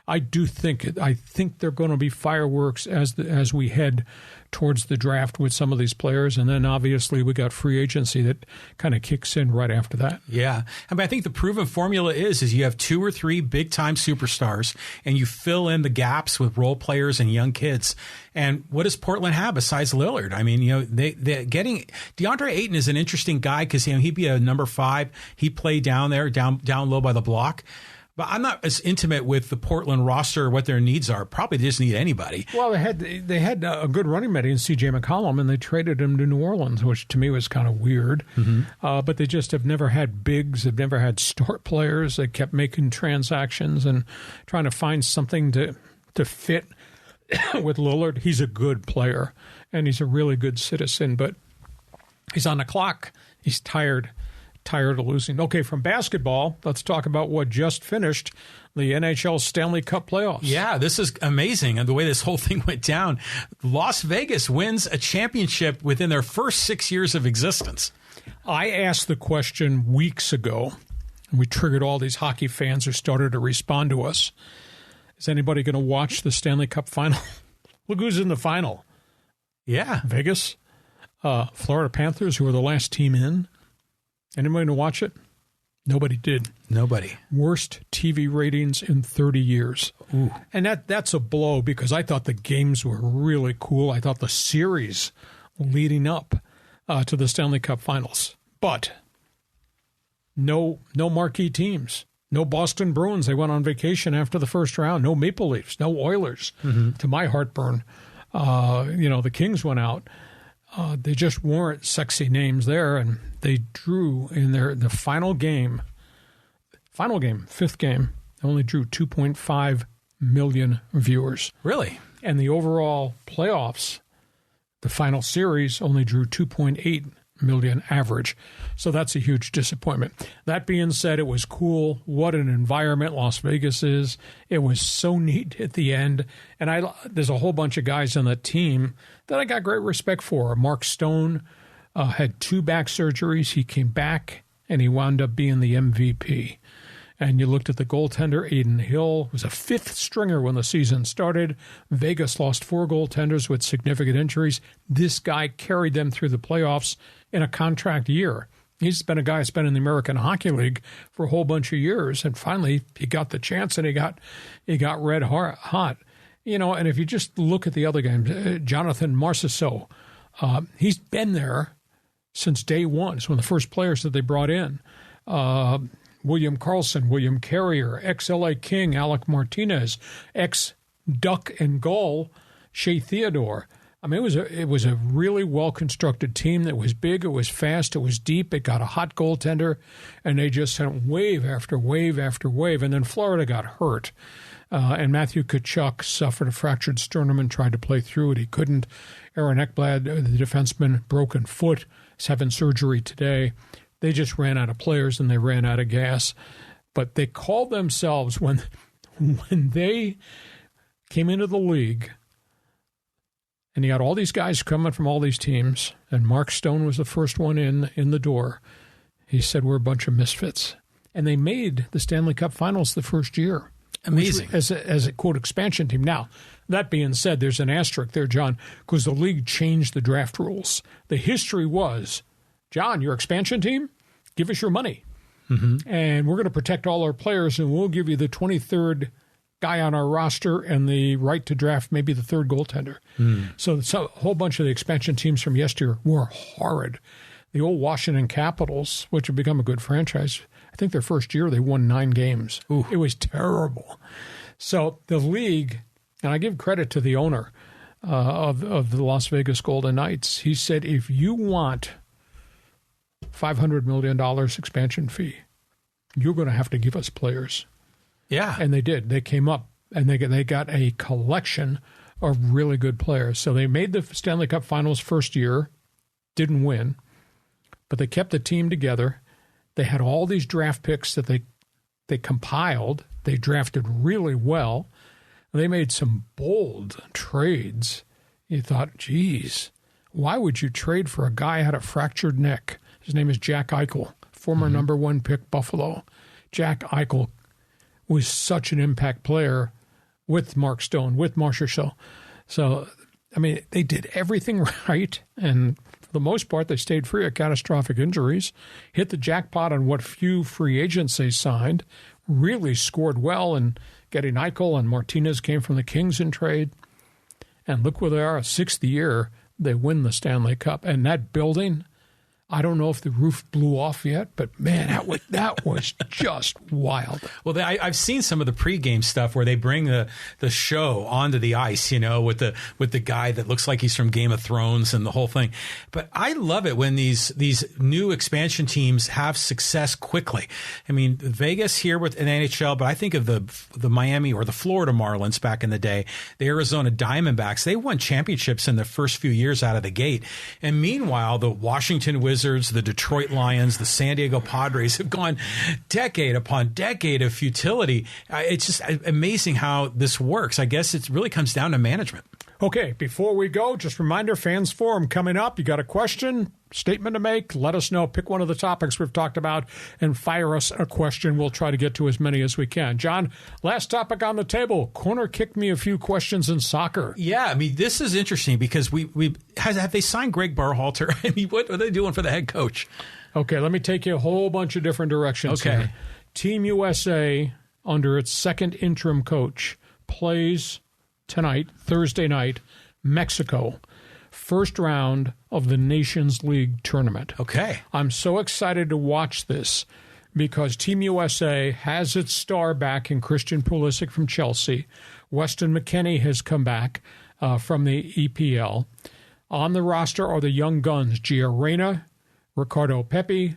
I think they're going to be fireworks as we head towards the draft with some of these players. And then obviously we got free agency that kind of kicks in right after that. Yeah. I mean, I think the proven formula is you have 2 or 3 big time superstars, and you fill in the gaps with role players and young kids. And what does Portland have besides Lillard? I mean, they're getting DeAndre Ayton is an interesting guy because he'd be a number 5. He played down there, down low by the block. But I'm not as intimate with the Portland roster or what their needs are. Probably they just need anybody. Well, they had a good running mate in C.J. McCollum, and they traded him to New Orleans, which to me was kind of weird. Mm-hmm. But they just have never had bigs. They've never had start players. They kept making transactions and trying to find something to fit with Lillard. He's a good player, and he's a really good citizen, but he's on the clock. He's tired of losing. Okay, from basketball, let's talk about what just finished, the NHL Stanley Cup playoffs. Yeah, this is amazing. And the way this whole thing went down, Las Vegas wins a championship within their first 6 years of existence. I asked the question weeks ago, and we triggered all these hockey fans who started to respond to us. Is anybody going to watch the Stanley Cup final? Look who's in the final. Yeah. Vegas, Florida Panthers, who were the last team in. Anybody to watch it? Nobody did. Nobody. Worst TV ratings in 30 years. Ooh. And that's a blow because I thought the games were really cool. I thought the series leading up to the Stanley Cup Finals. But no marquee teams. No Boston Bruins. They went on vacation after the first round. No Maple Leafs. No Oilers. Mm-hmm. To my heartburn. The Kings went out. They just weren't sexy names there, and they drew in the final game, fifth game, they only drew 2.5 million viewers. Really? And the overall playoffs, the final series, only drew 2.8 million average. So that's a huge disappointment. That being said, it was cool. What an environment Las Vegas is. It was so neat at the end. And there's a whole bunch of guys on that team that I got great respect for. Mark Stone had 2 back surgeries. He came back, and he wound up being the MVP. And you looked at the goaltender, Aiden Hill, was a 5th stringer when the season started. Vegas lost 4 goaltenders with significant injuries. This guy carried them through the playoffs in a contract year. He's been a guy that's been in the American Hockey League for a whole bunch of years, and finally he got the chance, and he got red hot. And if you just look at the other games, Jonathan Marchessault, he's been there since day one. He's one of the first players that they brought in. William Karlsson, William Carrier, ex-LA King, Alec Martinez, ex-Duck and Gull, Shea Theodore. I mean, it was a really well-constructed team that was big, it was fast, it was deep, it got a hot goaltender, and they just sent wave after wave after wave. And then Florida got hurt, and Matthew Tkachuk suffered a fractured sternum and tried to play through it. He couldn't. Aaron Ekblad, the defenseman, broken foot, is having surgery today. They just ran out of players and they ran out of gas. But they called themselves, when they came into the league, And he had all these guys coming from all these teams, and Mark Stone was the first one in the door. He said, we're a bunch of misfits. And they made the Stanley Cup Finals the first year. Amazing. As a, quote, expansion team. Now, that being said, there's an asterisk there, John, because the league changed the draft rules. The history was, John, your expansion team, give us your money. And we're going to protect all our players, and we'll give you the 23rd guy on our roster and the right to draft maybe the third goaltender. So a whole bunch of the expansion teams from yesteryear were horrid. The old Washington Capitals, which have become a good franchise, I think their first year they won 9 games. Ooh. It was terrible. So the league, and I give credit to the owner of the Las Vegas Golden Knights, he said, if you want $500 million expansion fee, you're going to have to give us players. Yeah. And they did. They came up, and they got a collection of really good players. So they made the Stanley Cup Finals first year, didn't win, but they kept the team together. They had all these draft picks that they compiled. They drafted really well. They made some bold trades. You thought, geez, why would you trade for a guy who had a fractured neck? His name is Jack Eichel, former number 1 pick Buffalo. Jack Eichel was such an impact player with Mark Stone, with Marchessault. So, I mean, they did everything right, and for the most part, they stayed free of catastrophic injuries, hit the jackpot on what few free agents they signed, really scored well in getting Eichel, and Martinez came from the Kings in trade. And look where they are, 6th year, they win the Stanley Cup. And that building, I don't know if the roof blew off yet, but man, that was just wild. Well, I've seen some of the pregame stuff where they bring the show onto the ice, with the guy that looks like he's from Game of Thrones and the whole thing. But I love it when these new expansion teams have success quickly. I mean, Vegas here with an NHL, but I think of the Miami or the Florida Marlins back in the day, the Arizona Diamondbacks. They won championships in the first few years out of the gate, and meanwhile, the Washington Wizards, the Detroit Lions, the San Diego Padres have gone decade upon decade of futility. It's just amazing how this works. I guess it really comes down to management. Okay, before we go, just reminder, Fans Forum coming up. You got a question, statement to make, let us know. Pick one of the topics we've talked about and fire us a question. We'll try to get to as many as we can. John, last topic on the table. Corner kicked me a few questions in soccer. Yeah, I mean, this is interesting because have they signed Greg Berhalter? I mean, what are they doing for the head coach? Okay, let me take you a whole bunch of different directions here. Team USA, under its second interim coach, plays tonight, Thursday night, Mexico, first round of the Nations League tournament. Okay. I'm so excited to watch this because Team USA has its star back in Christian Pulisic from Chelsea. Weston McKennie has come back from the EPL. On the roster are the young guns, Gio Reyna, Ricardo Pepi,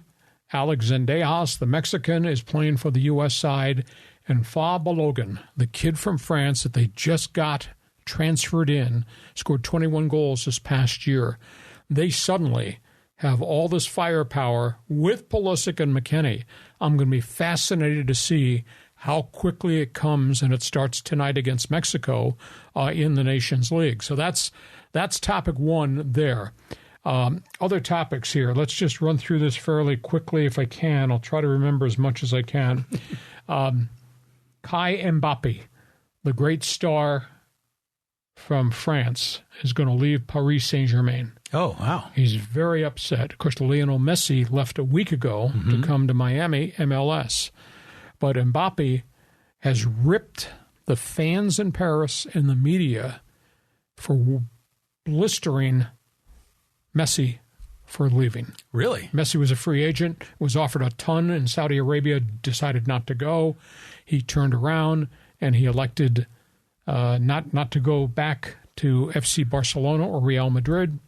Alex Zendejas, the Mexican, is playing for the U.S. side, and Fa Balogun, the kid from France that they just got transferred in, scored 21 goals this past year. They suddenly have all this firepower with Pulisic and McKennie. I'm going to be fascinated to see how quickly it comes, and it starts tonight against Mexico in the Nations League. So that's topic one there. Other topics here. Let's just run through this fairly quickly if I can. I'll try to remember as much as I can. Kai Mbappe, the great star from France, is going to leave Paris Saint-Germain. Oh, wow. He's very upset. Of course, Lionel Messi left a week ago to come to Miami, MLS. But Mbappe has ripped the fans in Paris and the media for blistering Messi for leaving. Really? Messi was a free agent, was offered a ton in Saudi Arabia, decided not to go. He turned around and he elected not to go back to FC Barcelona or Real Madrid.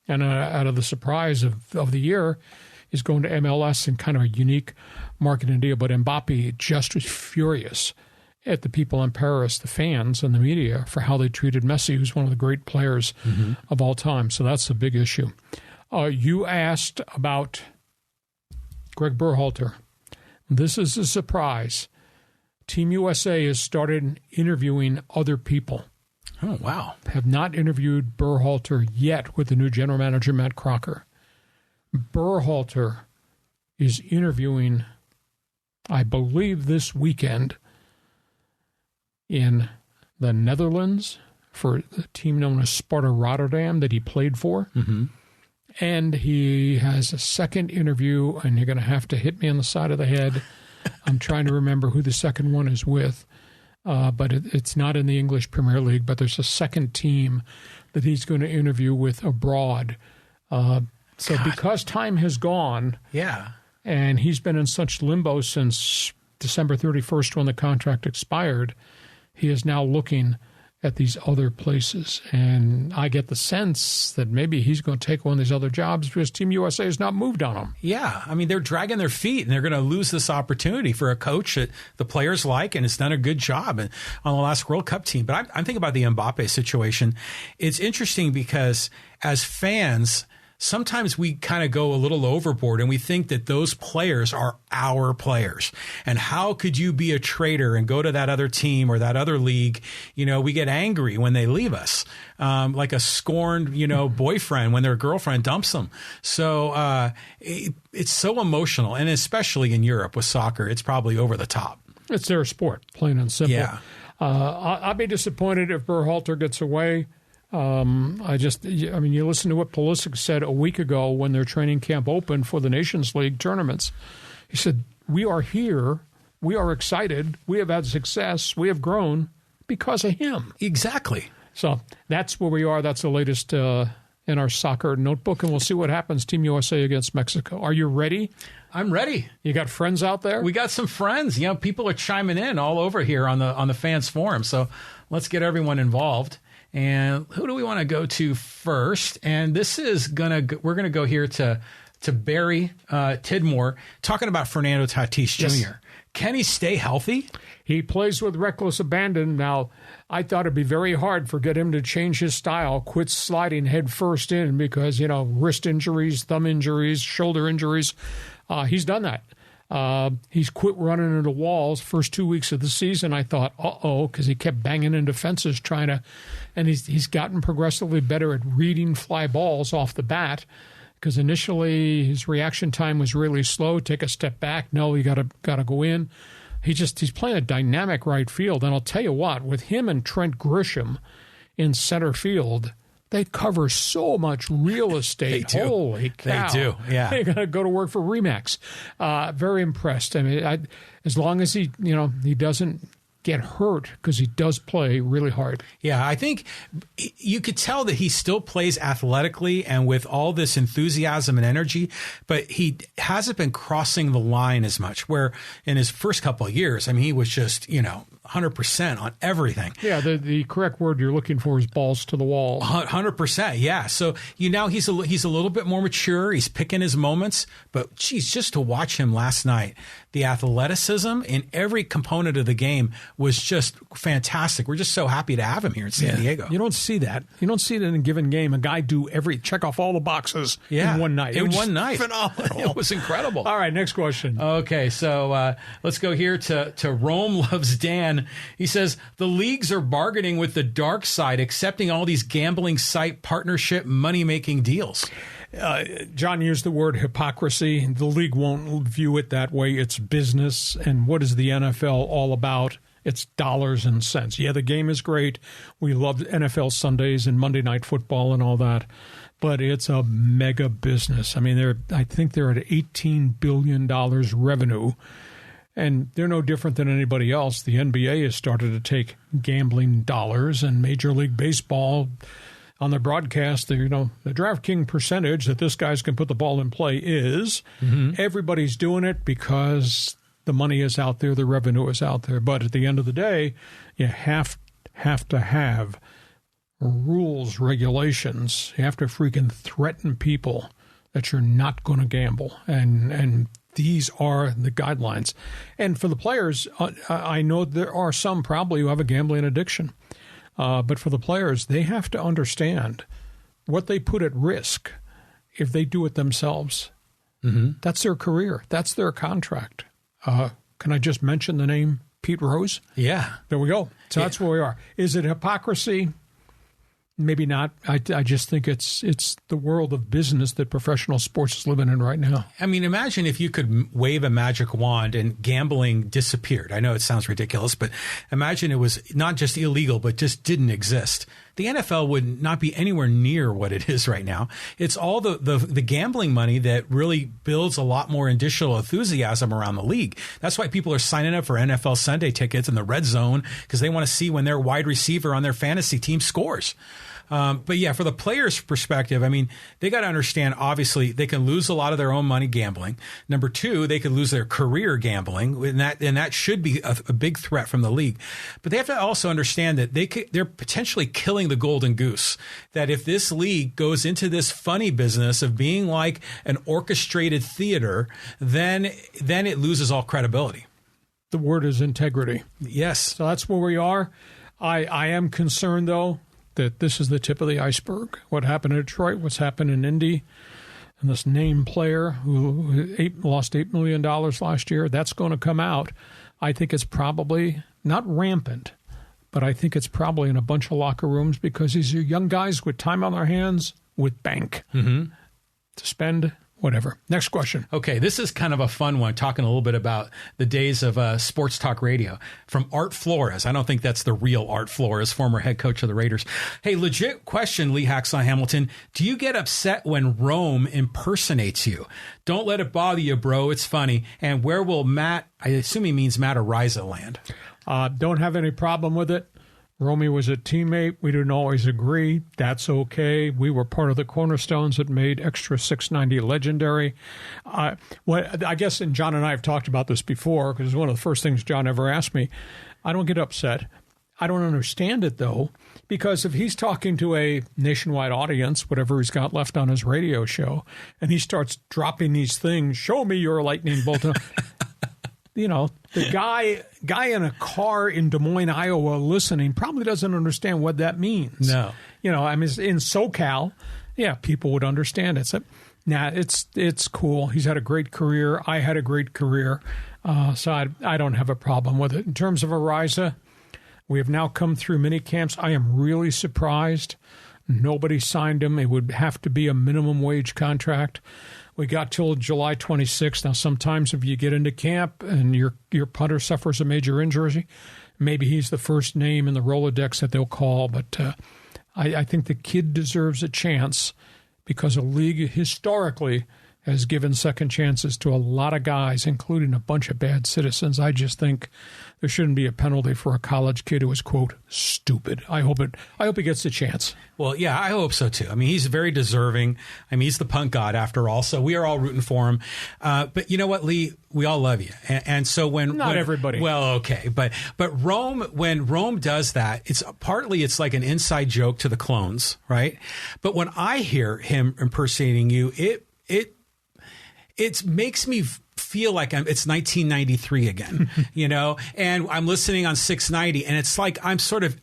And out of the surprise of the year, is going to MLS in kind of a unique marketing deal. But Mbappe just was furious at the people in Paris, the fans and the media, for how they treated Messi, who's one of the great players of all time. So that's a big issue. You asked about Greg Berhalter. This is a surprise. Team USA has started interviewing other people. Oh, wow. have not interviewed Berhalter yet with the new general manager, Matt Crocker. Berhalter is interviewing, I believe, this weekend in the Netherlands for a team known as Sparta Rotterdam that he played for. Mm-hmm. And he has a second interview, and you're going to have to hit me on the side of the head. I'm trying to remember who the second one is with, but it's not in the English Premier League, but there's a second team that he's going to interview with abroad. So because time has gone, and he's been in such limbo since December 31st when the contract expired, he is now looking at these other places. And I get the sense that maybe he's going to take one of these other jobs because Team USA has not moved on him. Yeah. I mean, they're dragging their feet, and they're going to lose this opportunity for a coach that the players like and has done a good job on the last World Cup team. But I'm thinking about the Mbappe situation. It's interesting because as fans, sometimes we kind of go a little overboard and we think that those players are our players. And how could you be a traitor and go to that other team or that other league? You know, we get angry when they leave us, like a scorned, boyfriend when their girlfriend dumps them. So it's so emotional. And especially in Europe with soccer, it's probably over the top. It's their sport, plain and simple. Yeah. I'll be disappointed if Berhalter gets away. You listen to what Pulisic said a week ago when their training camp opened for the Nations League tournaments. He said, "We are here. We are excited. We have had success. We have grown because of him." Exactly. So that's where we are. That's the latest in our soccer notebook, and we'll see what happens. Team USA against Mexico. Are you ready? I'm ready. You got friends out there? We got some friends. People are chiming in all over here on the fans forum. So let's get everyone involved. And who do we want to go to first? And this is we're going to go here to Barry Tidmore talking about Fernando Tatis Jr. Yes. Can he stay healthy? He plays with reckless abandon. Now, I thought it'd be very hard for him to change his style, quit sliding head first in because, wrist injuries, thumb injuries, shoulder injuries. He's done that. He's quit running into walls first 2 weeks of the season. I thought, because he kept banging into fences and he's gotten progressively better at reading fly balls off the bat because initially his reaction time was really slow. Take a step back. No, you got to go in. He's playing a dynamic right field. And I'll tell you what, with him and Trent Grisham in center field, they cover so much real estate. They do. Holy cow. They do, yeah. They're going to go to work for Remax. Very impressed. I mean, as long as he doesn't get hurt, because he does play really hard. Yeah, I think you could tell that he still plays athletically and with all this enthusiasm and energy, but he hasn't been crossing the line as much, where in his first couple of years, he was just, 100% on everything. Yeah, the correct word you're looking for is balls to the wall. 100%, yeah. So he's a little bit more mature. He's picking his moments, but geez, just to watch him last night, the athleticism in every component of the game was just fantastic. We're just so happy to have him here in San Diego. You don't see that. You don't see it in a given game. A guy check off all the boxes in one night. In one night. Phenomenal. It was incredible. All right, next question. Okay, so let's go here to Rome Loves Dan. He says, the leagues are bargaining with the dark side, accepting all these gambling site partnership money-making deals. John used the word hypocrisy. The league won't view it that way. It's business. And what is the NFL all about? It's dollars and cents. Yeah, the game is great. We love NFL Sundays and Monday Night Football and all that. But it's a mega business. I mean, I think they're at $18 billion revenue. And they're no different than anybody else. The NBA has started to take gambling dollars, and Major League Baseball on the broadcast, the DraftKings percentage that this guy's can put the ball in play is. Everybody's doing it because the money is out there, the revenue is out there. But at the end of the day, you have to have rules, regulations. You have to freaking threaten people that you're not going to gamble. And these are the guidelines. And for the players, I know there are some probably who have a gambling addiction. But for the players, they have to understand what they put at risk if they do it themselves. That's their career. That's their contract. Can I just mention the name Pete Rose? Yeah. There we go. So that's where we are. Is it hypocrisy? Maybe not. I just think it's the world of business that professional sports is living in right now. I mean, imagine if you could wave a magic wand and gambling disappeared. I know it sounds ridiculous, but imagine it was not just illegal, but just didn't exist. The NFL would not be anywhere near what it is right now. It's all the gambling money that really builds a lot more additional enthusiasm around the league. That's why people are signing up for NFL Sunday tickets in the red zone, because they want to see when their wide receiver on their fantasy team scores. But yeah, for the players' perspective, I mean, they got to understand, obviously, they can lose a lot of their own money gambling. Number two, they could lose their career gambling, and that should be a big threat from the league. But they have to also understand that they're potentially killing the golden goose. That if this league goes into this funny business of being like an orchestrated theater, then it loses all credibility. The word is integrity. Yes. So that's where we are. I am concerned, though, that this is the tip of the iceberg. What happened in Detroit, what's happened in Indy, and this name player who lost $8 million last year, that's going to come out. I think it's probably not rampant, but I think it's probably in a bunch of locker rooms because these are young guys with time on their hands with bank to spend. Whatever. Next question. Okay, this is kind of a fun one, talking a little bit about the days of sports talk radio. From Art Flores. I don't think that's the real Art Flores, former head coach of the Raiders. Hey, legit question, Lee Hacksaw Hamilton. Do you get upset when Rome impersonates you? Don't let it bother you, bro. It's funny. And where will Matt, I assume he means Matt ARAIZA, land? Don't have any problem with it. Romy was a teammate. We didn't always agree. That's okay. We were part of the cornerstones that made Extra 690 legendary. I guess, and John and I have talked about this before, because it's one of the first things John ever asked me. I don't get upset. I don't understand it, though, because if he's talking to a nationwide audience, whatever he's got left on his radio show, and he starts dropping these things, show me your lightning bolt. You know, the guy in a car in Des Moines, Iowa, listening probably doesn't understand what that means. No. You know, I mean, in SoCal, yeah, people would understand it. So, it's cool. He's had a great career. I had a great career. So I don't have a problem with it. In terms of ARAIZA, we have now come through mini camps. I am really surprised. Nobody signed him. It would have to be a minimum wage contract. We got till July 26th. Now, sometimes if you get into camp and your punter suffers a major injury, maybe he's the first name in the Rolodex that they'll call. But I think the kid deserves a chance because a league historically has given second chances to a lot of guys, including a bunch of bad citizens. I just think there shouldn't be a penalty for a college kid who is, quote, stupid. I hope he gets a chance. Well, yeah, I hope so, too. I mean, he's very deserving. I mean, he's the punk god, after all, so we are all rooting for him. But you know what, Lee? We all love you. And so Not everybody. Well, okay. But when Rome does that, it's like an inside joke to the clones, right? But when I hear him impersonating you, it makes me feel like it's 1993 again, you know, and I'm listening on 690 and it's like I'm sort of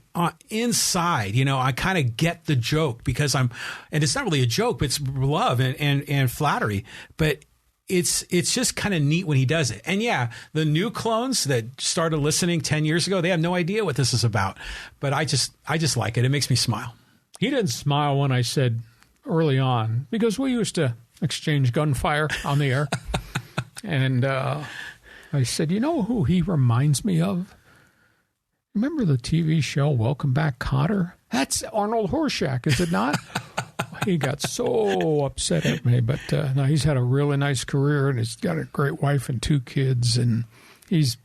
inside, you know, I kind of get the joke because and it's not really a joke, but it's love and flattery, but it's just kind of neat when he does it. And yeah, the new clones that started listening 10 years ago, they have no idea what this is about, but I just like it. It makes me smile. He didn't smile when I said early on, because we used to exchange gunfire on the air. And I said, you know who he reminds me of? Remember the TV show Welcome Back, Kotter? That's Arnold Horshack, is it not? He got so upset at me. But no, he's had a really nice career, and he's got a great wife and 2 kids, and he's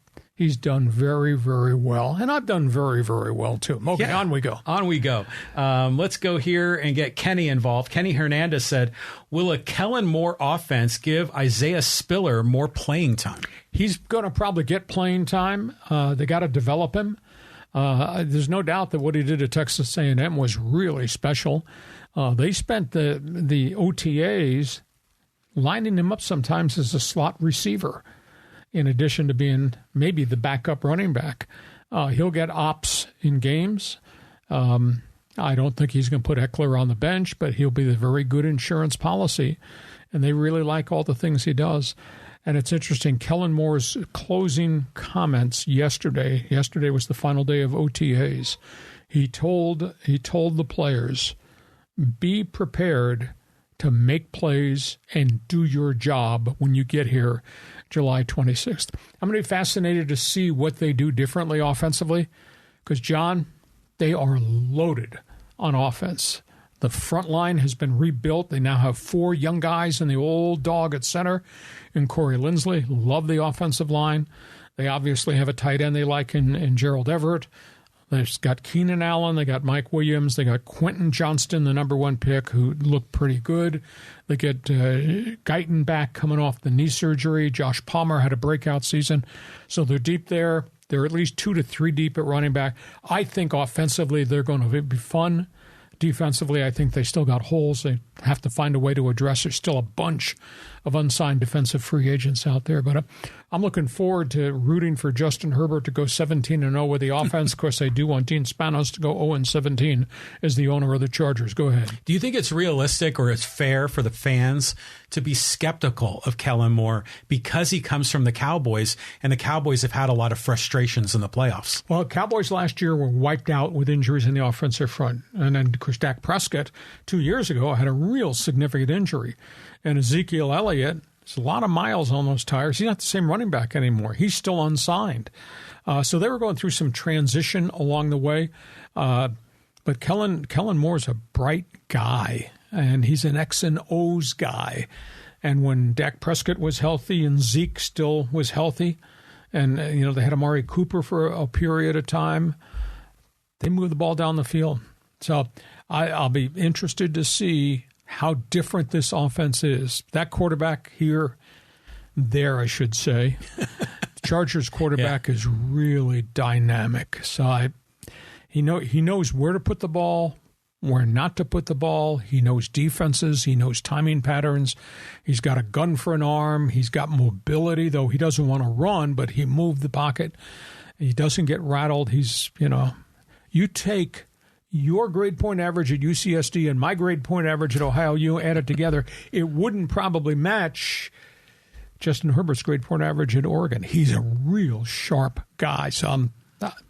done very, very well. And I've done very, very well, too. Okay, yeah. On we go. On we go. Let's go here and get Kenny involved. Kenny Hernandez said, will a Kellen Moore offense give Isaiah Spiller more playing time? He's going to probably get playing time. They got to develop him. There's no doubt that what he did at Texas A&M was really special. They spent the OTAs lining him up sometimes as a slot receiver, in addition to being maybe the backup running back. He'll get ops in games. I don't think he's going to put Eckler on the bench, but he'll be a very good insurance policy, and they really like all the things he does. And it's interesting, Kellen Moore's closing comments yesterday was the final day of OTAs. He told the players, be prepared to make plays and do your job when you get here July 26th. I'm going to be fascinated to see what they do differently offensively because, John, they are loaded on offense. The front line has been rebuilt. They now have 4 young guys and the old dog at center in Corey Linsley. Love the offensive line. They obviously have a tight end they like in Gerald Everett. They've got Keenan Allen. They got Mike Williams. They got Quentin Johnston, the number 1 pick, who looked pretty good. They get Guyton back coming off the knee surgery. Josh Palmer had a breakout season. So they're deep there. They're at least 2 to 3 deep at running back. I think offensively they're going to be fun. Defensively, I think they still got holes. They have to find a way to address. There's still a bunch of unsigned defensive free agents out there. But I'm looking forward to rooting for Justin Herbert to go 17-0 with the offense. Of course, I do want Dean Spanos to go 0-17 as the owner of the Chargers. Go ahead. Do you think it's realistic or it's fair for the fans to be skeptical of Kellen Moore because he comes from the Cowboys, and the Cowboys have had a lot of frustrations in the playoffs? Well, Cowboys last year were wiped out with injuries in the offensive front. And then, of course, Dak Prescott 2 years ago had a real significant injury. And Ezekiel Elliott, there's a lot of miles on those tires. He's not the same running back anymore. He's still unsigned. So they were going through some transition along the way. But Kellen Moore's a bright guy, and he's an X and O's guy. And when Dak Prescott was healthy and Zeke still was healthy, and they had Amari Cooper for a period of time, they moved the ball down the field. So I'll be interested to see how different this offense is. That quarterback there, I should say. Chargers quarterback is really dynamic. So he knows where to put the ball, where not to put the ball. He knows defenses. He knows timing patterns. He's got a gun for an arm. He's got mobility, though he doesn't want to run, but he moved the pocket. He doesn't get rattled. You take your grade point average at UCSD and my grade point average at Ohio, you add it together, it wouldn't probably match Justin Herbert's grade point average at Oregon. He's a real sharp guy. So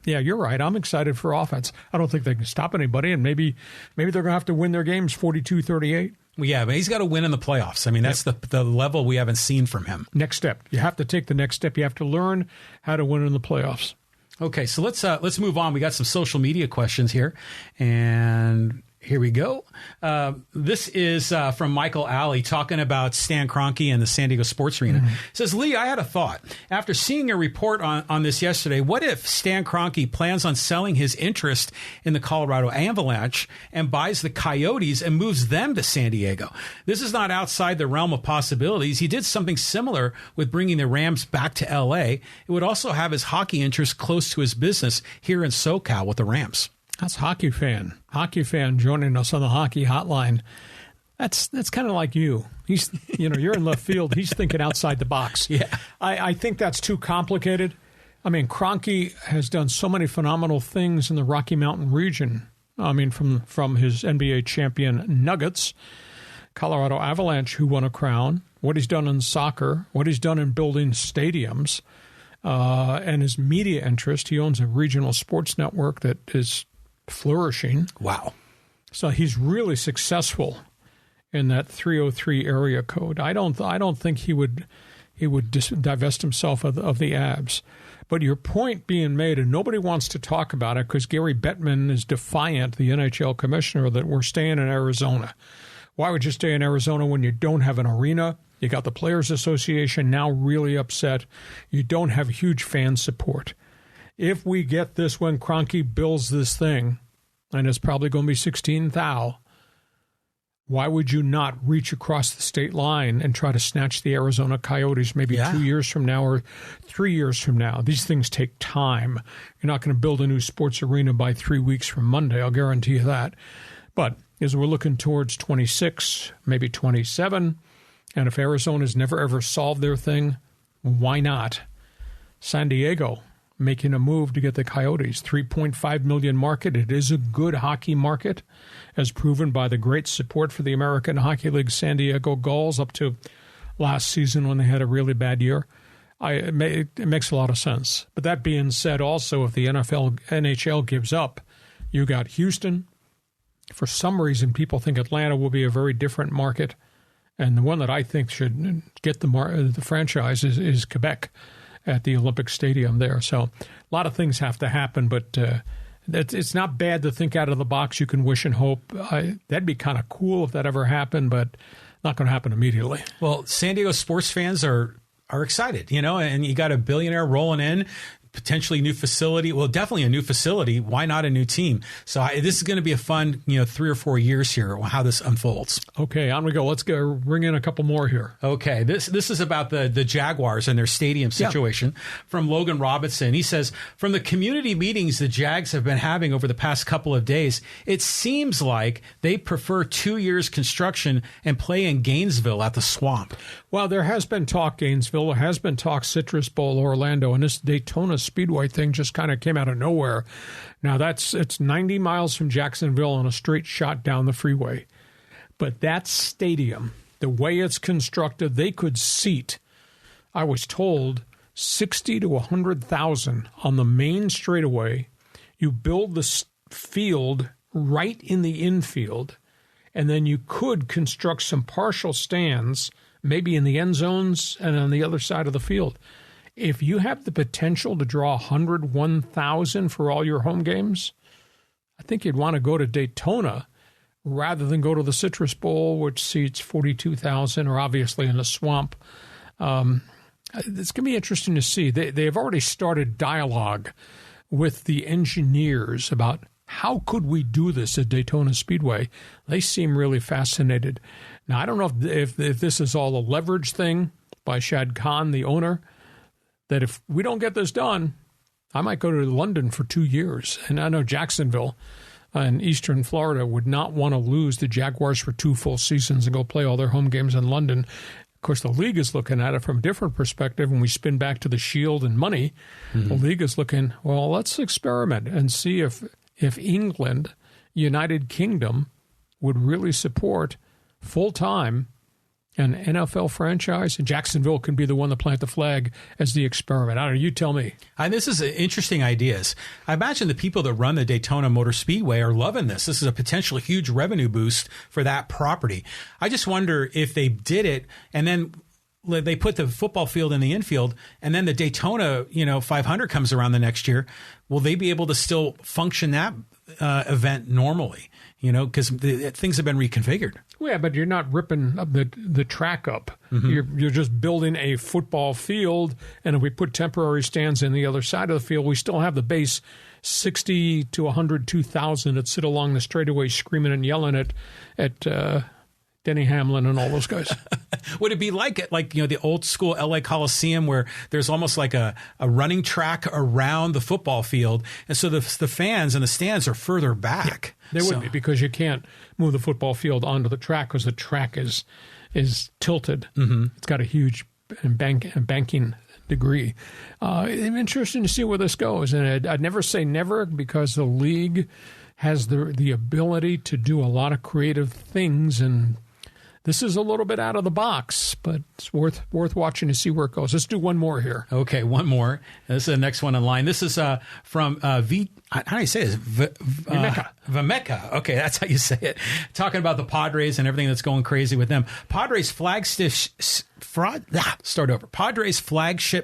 you're right. I'm excited for offense. I don't think they can stop anybody, and maybe they're going to have to win their games 42-38. Well, yeah, but he's got to win in the playoffs. I mean, that's the level we haven't seen from him. Next step. You have to take the next step. You have to learn how to win in the playoffs. Okay, so let's move on. We got some social media questions here, and here we go. This is from Michael Alley talking about Stan Kroenke and the San Diego Sports Arena. It says, Lee, I had a thought. After seeing a report on this yesterday, what if Stan Kroenke plans on selling his interest in the Colorado Avalanche and buys the Coyotes and moves them to San Diego? This is not outside the realm of possibilities. He did something similar with bringing the Rams back to L.A. It would also have his hockey interest close to his business here in SoCal with the Rams. That's Hockey Fan joining us on the Hockey Hotline. That's kind of like you. He's, you're in left field. He's thinking outside the box. Yeah, I think that's too complicated. I mean, Kroenke has done so many phenomenal things in the Rocky Mountain region. I mean, from his NBA champion Nuggets, Colorado Avalanche, who won a crown, what he's done in soccer, what he's done in building stadiums, and his media interest. He owns a regional sports network that is flourishing. Wow. So he's really successful in that 303 area code. I don't think he would divest himself of the Avs. But your point being made, and nobody wants to talk about it because Gary Bettman is defiant, the NHL commissioner, that we're staying in Arizona. Why would you stay in Arizona when you don't have an arena? You got the Players Association now really upset. You don't have huge fan support. If we get this when Kroenke builds this thing, and it's probably going to be 16 thou, why would you not reach across the state line and try to snatch the Arizona Coyotes maybe 2 years from now or 3 years from now? These things take time. You're not going to build a new sports arena by 3 weeks from Monday, I'll guarantee you that. But as we're looking towards 26, maybe 27, and if Arizona's never ever solved their thing, why not? San Diego making a move to get the Coyotes. 3.5 million market. It is a good hockey market, as proven by the great support for the American Hockey League San Diego Gulls, up to last season when they had a really bad year. It makes a lot of sense. But that being said, also, if the NHL gives up, you got Houston. For some reason, people think Atlanta will be a very different market. And the one that I think should get the franchise is Quebec at the Olympic Stadium there. So a lot of things have to happen, but it's not bad to think out of the box. You can wish and hope. That'd be kind of cool if that ever happened, but not going to happen immediately. Well, San Diego sports fans are excited, and you got a billionaire rolling in, potentially new facility. Well, definitely a new facility. Why not a new team? So this is going to be a fun, 3 or 4 years here, how this unfolds. Okay, on we go. Let's go bring in a couple more here. Okay, this is about the Jaguars and their stadium situation from Logan Robinson. He says, from the community meetings the Jags have been having over the past couple of days, it seems like they prefer 2 years construction and play in Gainesville at the Swamp. Well, there has been talk Gainesville. There has been talk Citrus Bowl, Orlando, and this Daytona Speedway thing just kind of came out of nowhere. Now, it's 90 miles from Jacksonville on a straight shot down the freeway. But that stadium, the way it's constructed, they could seat, I was told, 60 to 100,000 on the main straightaway. You build the field right in the infield, and then you could construct some partial stands, maybe in the end zones and on the other side of the field. If you have the potential to draw 101,000 for all your home games, I think you'd want to go to Daytona rather than go to the Citrus Bowl, which seats 42,000, or obviously in the Swamp. It's going to be interesting to see. They've already started dialogue with the engineers about how could we do this at Daytona Speedway. They seem really fascinated. Now, I don't know if this is all a leverage thing by Shad Khan, the owner, that if we don't get this done, I might go to London for 2 years. And I know Jacksonville and Eastern Florida would not want to lose the Jaguars for 2 full seasons and go play all their home games in London. Of course, the league is looking at it from a different perspective. When we spin back to the Shield and money, the league is looking, well, let's experiment and see if England, United Kingdom, would really support full-time an NFL franchise, and Jacksonville can be the one to plant the flag as the experiment. I don't know, you tell me. This is interesting ideas. I imagine the people that run the Daytona Motor Speedway are loving this. This is a potential huge revenue boost for that property. I just wonder if they did it and then they put the football field in the infield, and then the Daytona 500 comes around the next year. Will they be able to still function that event normally? Because things have been reconfigured. Yeah, but you're not ripping the track up. You're just building a football field, and if we put temporary stands in the other side of the field, we still have the base 60 to 102,000 that sit along the straightaway screaming and yelling at Denny Hamlin and all those guys. Would it be like the old school LA Coliseum where there's almost like a running track around the football field, and so the fans and the stands are further back? They would be, because you can't move the football field onto the track because the track is tilted. It's got a huge banking degree. It's interesting to see where this goes, and I'd never say never, because the league has the ability to do a lot of creative things, and this is a little bit out of the box, but it's worth watching to see where it goes. Let's do one more here. Okay, one more. This is the next one in line. This is from how do you say this? Vimeka. Okay, that's how you say it. Talking about the Padres and everything that's going crazy with them. Padres flagship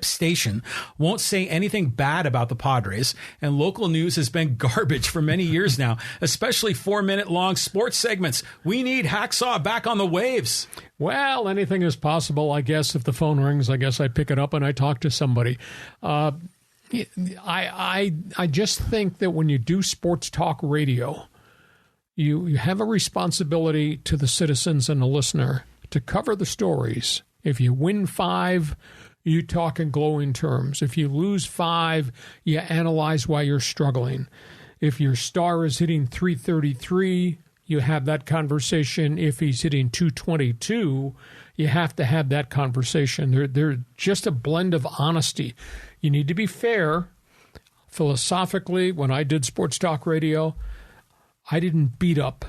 station won't say anything bad about the Padres, and local news has been garbage for many years now, especially 4-minute long sports segments. We need Hacksaw back on the waves. Well, anything is possible, I guess. If the phone rings, I guess I pick it up and I talk to somebody. I just think that when you do sports talk radio, you have a responsibility to the citizens and the listener to cover the stories. If you win 5, you talk in glowing terms. If you lose 5, you analyze why you're struggling. If your star is hitting 333, you have that conversation. If he's hitting 222, you have to have that conversation. They're just a blend of honesty. You need to be fair. Philosophically, when I did sports talk radio, I didn't beat up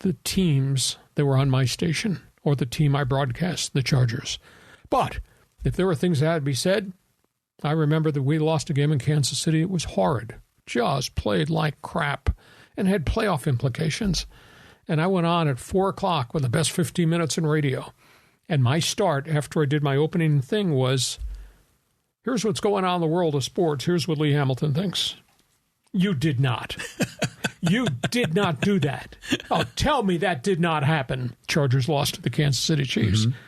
the teams that were on my station or the team I broadcast, the Chargers. But if there were things that had to be said, I remember that we lost a game in Kansas City. It was horrid. Just played like crap and had playoff implications. And I went on at 4 o'clock with the best 15 minutes in radio. And my start after I did my opening thing was, here's what's going on in the world of sports. Here's what Lee Hamilton thinks. You did not. You did not do that. Oh, tell me that did not happen. Chargers lost to the Kansas City Chiefs. Mm-hmm.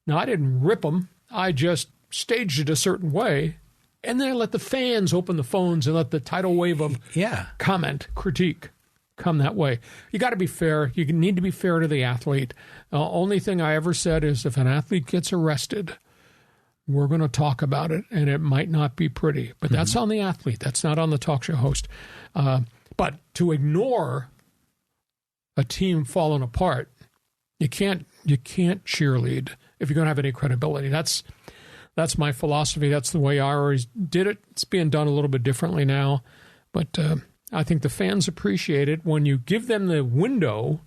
Now, I didn't rip them. I just staged it a certain way. And then I let the fans open the phones and let the tidal wave of comment, critique come that way. You got to be fair. You need to be fair to the athlete. Only thing I ever said is if an athlete gets arrested, we're going to talk about it, and it might not be pretty. But that's on the athlete. That's not on the talk show host. But to ignore a team falling apart, you can't cheerlead if you're going to have any credibility. That's my philosophy. That's the way I always did it. It's being done a little bit differently now. But I think the fans appreciate it when you give them the window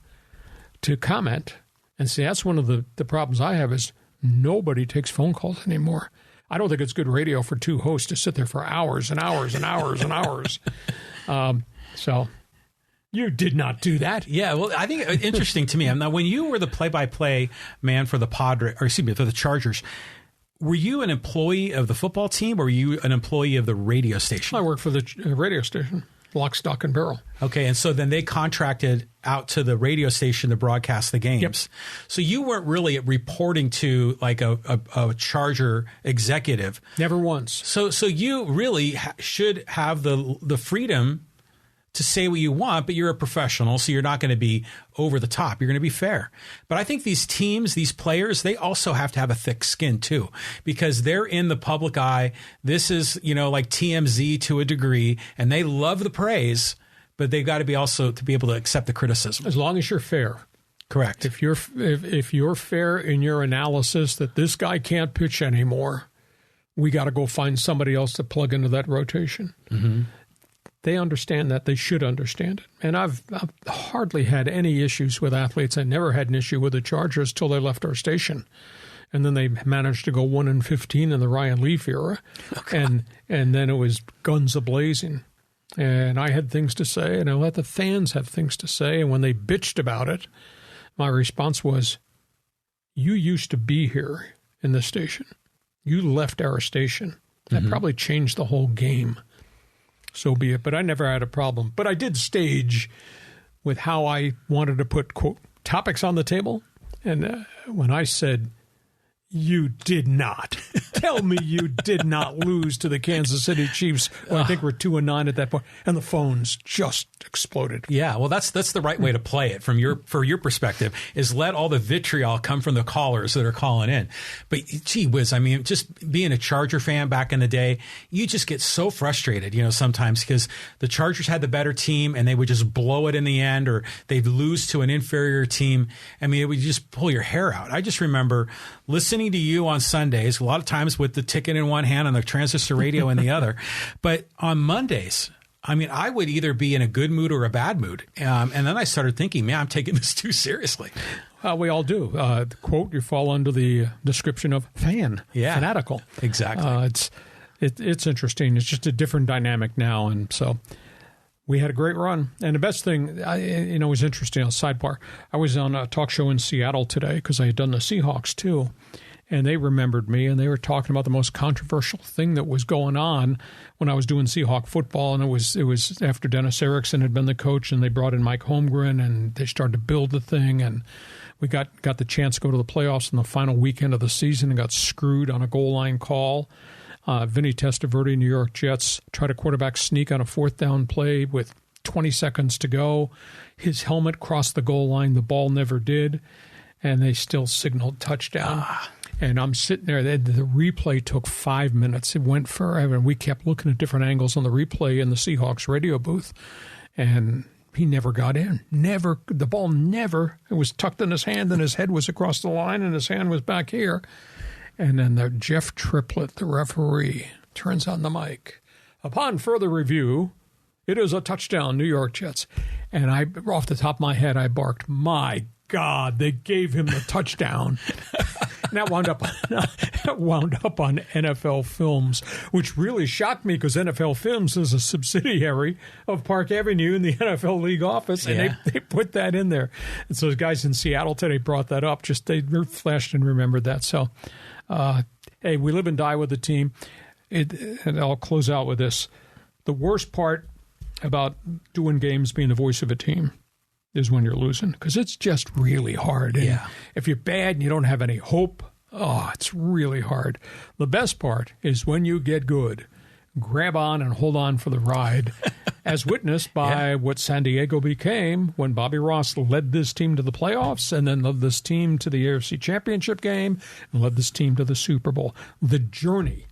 to comment. And see, that's one of the problems I have is nobody takes phone calls anymore. I don't think it's good radio for two hosts to sit there for hours and hours and hours and hours. So you did not do that. Yeah, well, I think it's interesting to me. Now, when you were the play-by-play man for the for the Chargers, were you an employee of the football team or were you an employee of the radio station? I worked for the radio station, lock, stock, and barrel. Okay, and so then they contracted out to the radio station to broadcast the games. Yep. So you weren't really reporting to like a Charger executive. Never once. So you really should have the freedom to say what you want, but you're a professional, so you're not going to be over the top. You're going to be fair. But I think these teams, these players, they also have to have a thick skin too, because they're in the public eye. This is, like TMZ to a degree, and they love the praise, but they've got to be also to be able to accept the criticism. As long as you're fair. Correct. If you're fair in your analysis that this guy can't pitch anymore, we got to go find somebody else to plug into that rotation. Mm-hmm. They understand that. They should understand it. And I've hardly had any issues with athletes. I never had an issue with the Chargers till they left our station. And then they managed to go 1-15 in the Ryan Leaf era. And then it was guns a-blazing. And I had things to say, and I let the fans have things to say. And when they bitched about it, my response was, you used to be here in this station. You left our station. That probably changed the whole game. So be it. But I never had a problem. But I did stage with how I wanted to put, quote, topics on the table. And when I said, you did not. Tell me you did not lose to the Kansas City Chiefs. Well, I think we're 2-9 at that point. And the phones just exploded. Yeah, well, that's the right way to play it for your perspective, is let all the vitriol come from the callers that are calling in. But gee whiz, I mean, just being a Charger fan back in the day, you just get so frustrated, sometimes because the Chargers had the better team and they would just blow it in the end, or they'd lose to an inferior team. I mean, it would just pull your hair out. I just remember listening to you on Sundays, a lot of times with the ticket in one hand and the transistor radio in the other. But on Mondays, I mean, I would either be in a good mood or a bad mood. And then I started thinking, man, I'm taking this too seriously. We all do. Quote, you fall under the description of fanatical. Exactly. It's interesting. It's just a different dynamic now. And so we had a great run. And the best thing, it was interesting, a sidebar. I was on a talk show in Seattle today because I had done the Seahawks too. And they remembered me, and they were talking about the most controversial thing that was going on when I was doing Seahawk football. And it was after Dennis Erickson had been the coach, and they brought in Mike Holmgren, and they started to build the thing. And we got the chance to go to the playoffs in the final weekend of the season and got screwed on a goal line call. Vinny Testaverde, New York Jets, tried a quarterback sneak on a fourth down play with 20 seconds to go. His helmet crossed the goal line. The ball never did, and they still signaled touchdown. And I'm sitting there. The replay took 5 minutes. It went forever. And we kept looking at different angles on the replay in the Seahawks radio booth. And he never got in. Never. The ball never. It was tucked in his hand, and his head was across the line, and his hand was back here. And then Jeff Triplett, the referee, turns on the mic. Upon further review, it is a touchdown, New York Jets. And off the top of my head, I barked, my God, they gave him the touchdown. And that wound up on NFL Films, which really shocked me because NFL Films is a subsidiary of Park Avenue in the NFL League office, and they put that in there. And so the guys in Seattle today brought that up. Just they flashed and remembered that. So, hey, we live and die with the team. And I'll close out with this. The worst part about doing games, being the voice of a team, is when you're losing, because it's just really hard. And if you're bad and you don't have any hope, it's really hard. The best part is when you get good. Grab on and hold on for the ride, as witnessed by what San Diego became when Bobby Ross led this team to the playoffs and then led this team to the AFC Championship game and led this team to the Super Bowl. The journey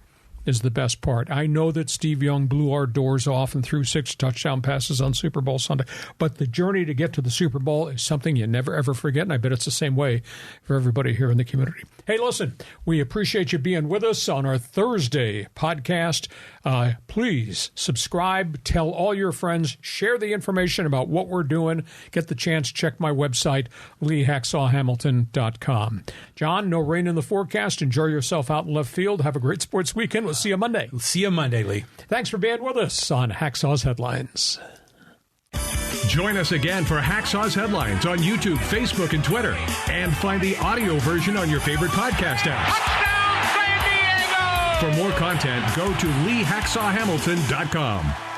is the best part. I know that Steve Young blew our doors off and threw 6 touchdown passes on Super Bowl Sunday, but the journey to get to the Super Bowl is something you never, ever forget, and I bet it's the same way for everybody here in the community. Hey, listen, we appreciate you being with us on our Thursday podcast. Please subscribe, tell all your friends, share the information about what we're doing. Get the chance, check my website, LeeHacksawHamilton.com. John, no rain in the forecast. Enjoy yourself out in left field. Have a great sports weekend. We'll see you Monday. See you Monday, Lee. Thanks for being with us on Hacksaw's Headlines. Join us again for Hacksaw's Headlines on YouTube, Facebook, and Twitter. And find the audio version on your favorite podcast apps. Touchdown, San Diego! For more content, go to LeeHacksawHamilton.com.